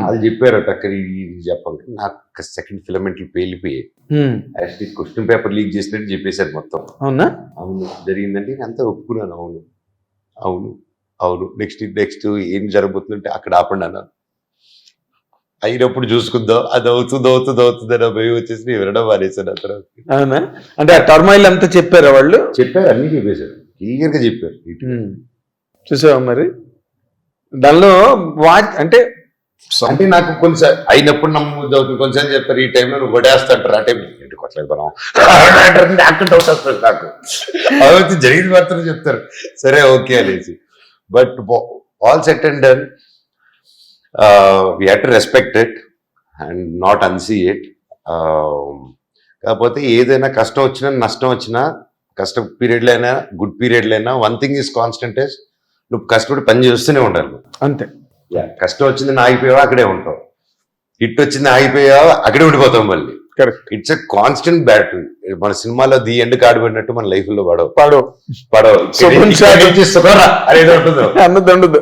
Speaker 1: వాళ్ళు చెప్పారు అక్కడ ఇది చెప్పాలి. నాకు సెకండ్ ఫిలమెంట్లు పేలిపోయాయి. యాక్చువల్లీ క్వశ్చన్ పేపర్ లీక్ చేసినట్టు చెప్పేశారు మొత్తం.
Speaker 2: అవునా?
Speaker 1: అవును జరిగిందంటే నేను అంతా ఒప్పుకున్నాను. అవును అవును అవును నెక్స్ట్ ఏం జరగబోతుందంటే అక్కడ ఆపండి అన్నాను. అయినప్పుడు చూసుకుందాం, అది అవుతుంది అని భయం వచ్చేసి వినడం మానేశాను. ఆ తర్వాత
Speaker 2: అవునా? అంటే ఆ టర్మాయిల్ అంతా చెప్పారా వాళ్ళు?
Speaker 1: చెప్పారు, అన్ని చెప్పేశారు, క్లియర్గా చెప్పారు.
Speaker 2: చూసావా మరి దానిలో అంటే
Speaker 1: నాకు కొంచెం అయినప్పుడు నమ్మూది అవుతుంది, కొంచెం చెప్తారు ఈ టైంలో నువ్వు కొట్టేస్తాంటారు, ఆ టైం ఇంటికి కొట్టలేదు మనం యాక్ట్ అవుట్ వస్తుంది నాకు. అవి జరిగిన మాత్రం చెప్తారు, సరే ఓకే అనేసి. But all set and done, we have to respect it. And not అన్సీ it. కాకపోతే ఏదైనా కష్టం వచ్చినా నష్టం వచ్చినా, కష్ట పీరియడ్లో అయినా గుడ్ పీరియడ్లో అయినా, one thing is constant is నువ్వు కష్టపడి పని చేస్తూనే ఉండాలి.
Speaker 2: అంతే.
Speaker 1: కష్టం వచ్చింది నా ఆగిపోయావా అక్కడే ఉంటావు, హిట్ వచ్చింది ఆగిపోయావా అక్కడే ఉండిపోతాం మళ్ళీ.
Speaker 2: Correct.
Speaker 1: It's a constant battle. మన సినిమాలో ది ఎండ్ కార్డు పడినట్టు మన లైఫ్ లో పడవు అనేది ఉంటుంది.
Speaker 2: అన్నదండదు.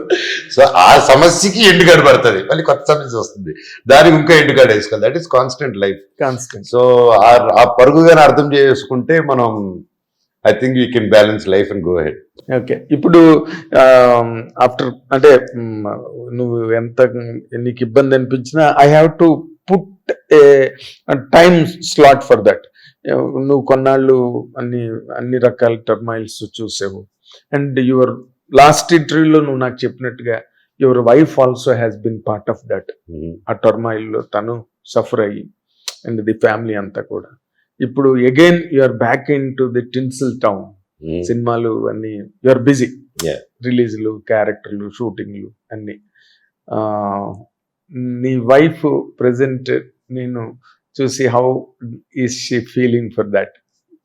Speaker 1: సో ఆ సమస్యకి ఎండ్ కార్డు పడుతుంది, మళ్ళీ కొత్త సమస్య వస్తుంది, దానికి ఇంకా ఎండ్ కార్డు వేసుకోవాలి. That is constant life.
Speaker 2: Constant.
Speaker 1: So ఆ పరుగుగానే అర్థం చేసుకుంటే మనం I think you can balance life and go head.
Speaker 2: Okay. ఇప్పుడు ఆఫ్టర్ అంటే నువ్వు ఎంత నీకు ఇబ్బంది అనిపించినా I have to put a time slot for that. నువ్వు కొన్నాళ్ళు అన్ని రకాల టర్మైల్స్ చూసావు. అండ్ యువర్ లాస్ట్ ఇంటర్వ్యూలో నువ్వు నాకు చెప్పినట్టుగా your wife also has been part of that. ఆ టర్మైల్లో తను సఫర్ అయ్యి అండ్ ది ఫ్యామిలీ అంతా కూడా. ఇప్పుడు again you're back into the tinsel town. సినిమాలు అన్ని యూఆర్ బిజీ, రిలీజ్లు, క్యారెక్టర్లు, షూటింగ్లు అన్ని. నీ వైఫ్ ప్రెసెంట్ నేను చూసి how is she feeling for that?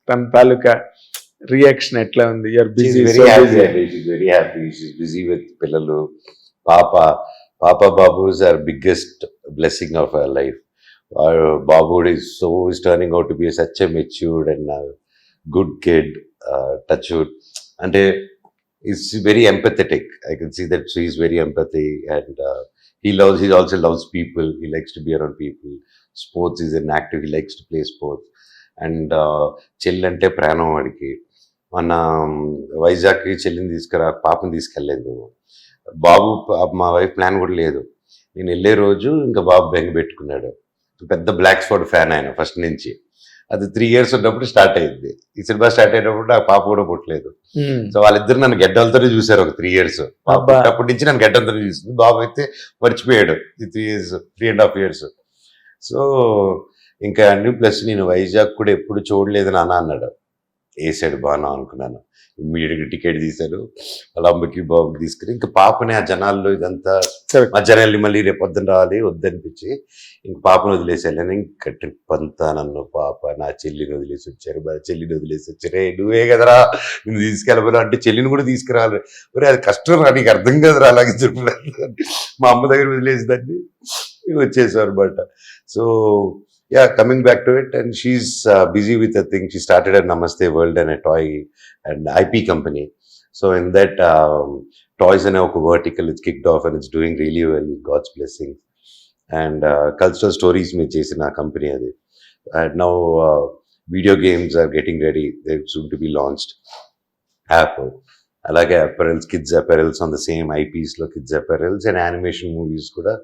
Speaker 2: తన తాలూకా రియాక్షన్ ఎట్లా ఉంది? You're busy.
Speaker 1: Very happy. She's busy with పిల్లలు. పాప బాబు is our biggest blessing of our life. Babu is turning out to be such a matured and good kid, touchwood, and he's very empathetic. I can see that he's very empathy, and he also loves people. He likes to be around people. Sports is an active. He likes to play sports, and చెల్లంటే ప్రాణం వాడికి. మన వైజాగ్కి చెల్లిని పాపని తీసుకెళ్ళలేదు బాబు. మా wife plan కూడా లేదు. నేను వెళ్ళే రోజు ఇంకా బాబు బెంగ పెట్టుకున్నాడు. పెద్ద బ్లాక్ స్పాట్ ఫ్యాన్ ఆయన ఫస్ట్ నుంచి. అది 3 years ఉన్నప్పుడు స్టార్ట్ అయింది. ఈ సినిమా స్టార్ట్ అయినప్పుడు నాకు పాప కూడా పుట్టలేదు. సో వాళ్ళిద్దరు నన్ను గెడ్డలతోనే చూశారు ఒక 3 years. అప్పటి నుంచి నన్ను గెడ్డలతోనే చూసింది. బాబు అయితే మర్చిపోయాడు ఈ 3.5 years. సో ఇంకా అండి ప్లస్ నేను వైజాగ్ కూడా ఎప్పుడు చూడలేదు నాన్న అన్నాడు. వేసాడు బాగా అనుకున్నాను. ఇమ్మీడియట్గా టికెట్ తీశారు. వాళ్ళ అమ్మకి బాబుకి తీసుకుని ఇంకా పాపని ఆ జనాల్లో ఇదంతా ఆ జనాల్ని మళ్ళీ రేపు పొద్దున రావాలి వద్దనిపించి ఇంక పాపను వదిలేసి వెళ్ళాను. ఇంకా ట్రిప్ అంతా నన్ను పాప నా చెల్లిని వదిలేసి వచ్చారు, మా చెల్లిని వదిలేసి వచ్చారే నువ్వే కదరా నిన్ను తీసుకెళ్ళబోను అంటే చెల్లిని కూడా తీసుకురావాలి. మరి అది కష్టం రా, నీకు అర్థం కదరా అలాగే చెప్పలేదు. మా అమ్మ దగ్గర వదిలేసి దాన్ని వచ్చేసారు అనమాట. So yeah, coming back to it, and she's busy with a thing. She started at Namaste World and a toy and IP company. So in that toys and a vertical, it's kicked off and it's doing really well with God's blessing. And cultural stories me chase our company. And now video games are getting ready. They're soon to be launched. Apple. Alage apparels, kids apparels on the same IPs lo kids apparels and animation movies kuda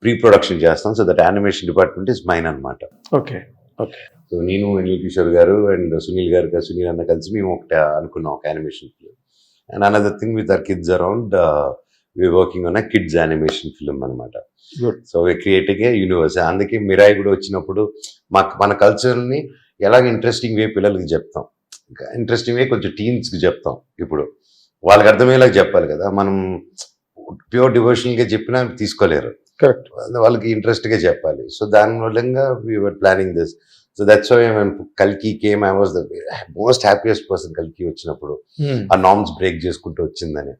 Speaker 1: pre-production చేస్తాం. So that animation department is mine అనమాట.
Speaker 2: Okay okay.
Speaker 1: So నేను అనిల్ కిషోర్ గారు and Sunil అన్న కలిసి మేము ఒకటి అనుకున్నాం ఒక animation film. And another thing with our kids around we're working on a kids animation film అనమాట. So we're creating a universe. అందుకే మిరాయి కూడా వచ్చినప్పుడు మన కల్చర్ని ఎలాగ ఇంట్రెస్టింగ్ వే పిల్లలకి చెప్తాం, ఇంట్రెస్టింగ్ వే కొంచెం టీన్స్కి చెప్తాం. ఇప్పుడు వాళ్ళకి అర్థమయ్యేలాగా చెప్పాలి కదా. మనం ప్యూర్ డివోషనల్గా చెప్పినా తీసుకోలేరు.
Speaker 2: కరెక్ట్.
Speaker 1: వాళ్ళకి ఇంట్రెస్ట్గా చెప్పాలి. సో దాని మూలంగా we are planning this. So that's why కల్కి came. I was the most happiest person కల్కి వచ్చినప్పుడు. ఆ నార్మ్స్ బ్రేక్ చేసుకుంటూ వచ్చిందని.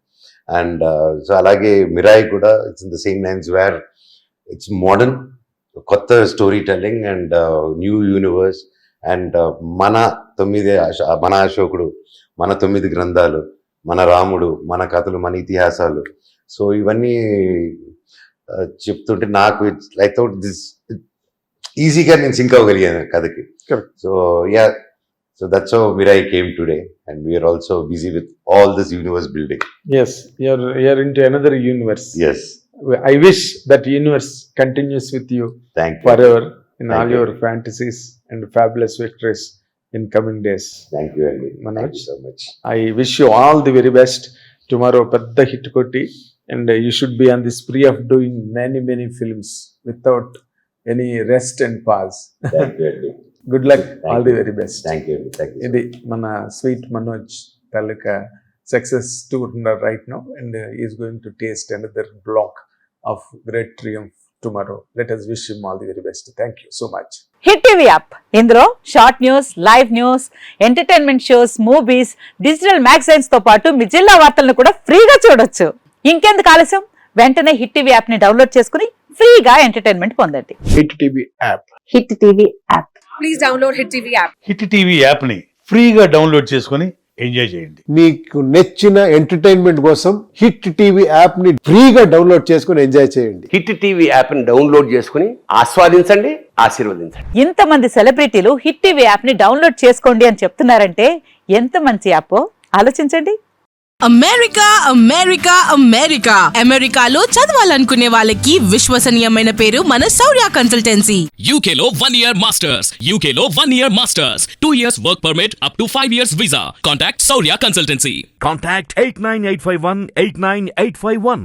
Speaker 1: అండ్ సో అలాగే మిరాయి కూడా it's in the same lines where it's modern, కొత్త story telling and new universe. And మన అశోకుడు, మన 9 గ్రంథాలు, మన రాముడు, మన కథలు, మన ఇతిహాసాలు. సో ఇవన్నీ చెప్తుంటే నాకు లైక్ అవుట్ దిస్ ఈజీగా నేను సింక్ అవ్వగలిగాను కథకి. So yeah, so that's how Mirai came today and we're also busy with all this universe building.
Speaker 2: Yes, you're into another universe.
Speaker 1: Yes.
Speaker 2: I wish that universe continues with you.
Speaker 1: Thank you.
Speaker 2: Forever in
Speaker 1: Thank
Speaker 2: all
Speaker 1: you.
Speaker 2: your fantasies and fabulous victories in coming days.
Speaker 1: Thank you, Andy.
Speaker 2: Manoj.
Speaker 1: Thank you so much.
Speaker 2: I wish you all the very best. Tomorrow పెద్ద hit కొట్టి and you should be on the spree of doing many films without any rest and pause.
Speaker 1: Thank you, Andy.
Speaker 2: Good luck.
Speaker 1: Thank
Speaker 2: All
Speaker 1: you.
Speaker 2: the very best.
Speaker 1: Thank you, Andy. Thank you.
Speaker 2: ఇది మన sweet Manoj తాలూకా success tour right now, and is going to taste another block of great triumph tomorrow. Let us wish him all the very best. Thank you so much.
Speaker 3: Hit TV app ఇందులో short news, live news, entertainment shows, movies, digital magazines తో పాటు మీ జిల్లా వార్తలను కూడా ఫ్రీగా చూడొచ్చు. ఇంకెందుకు ఆలస్యం, వెంటనే హిట్ టీవీ యాప్ ని డౌన్లోడ్ చేసుకుని ఫ్రీగా ఎంటర్టైన్మెంట్ పొందండి.
Speaker 2: Hit TV app.
Speaker 3: Hit TV app.
Speaker 4: Please download Hit TV app.
Speaker 5: Hit TV యాప్ని ఫ్రీగా డౌన్లోడ్ చేసుకొని ఎంజాయ్ చేయండి.
Speaker 6: మీకు నచ్చిన ఎంటర్టైన్మెంట్ కోసం హిట్ టీవీ యాప్ ని ఫ్రీగా డౌన్లోడ్ చేసుకుని ఎంజాయ్ చేయండి.
Speaker 7: హిట్ టీవీ యాప్ని డౌన్లోడ్ చేసుకుని ఆస్వాదించండి, ఆశీర్వదించండి.
Speaker 3: ఇంతమంది సెలబ్రిటీలు హిట్ టీవీ యాప్ ని డౌన్లోడ్ చేసుకోండి అని చెప్తున్నారంటే ఎంత మంచి యాప్ ఆలోచించండి.
Speaker 8: అమెరికా అమెరికా అమెరికా అమెరికాలో చదవాలనుకునే వాళ్ళకి విశ్వసనీయమైన పేరు మన శౌర్య కన్సల్టెన్సీ.
Speaker 9: UK లో 1 year masters. UK లో 1 year masters. 2 years work permit up to 5 years visa. Contact Saurya Consultancy.
Speaker 10: Contact 89851 89851.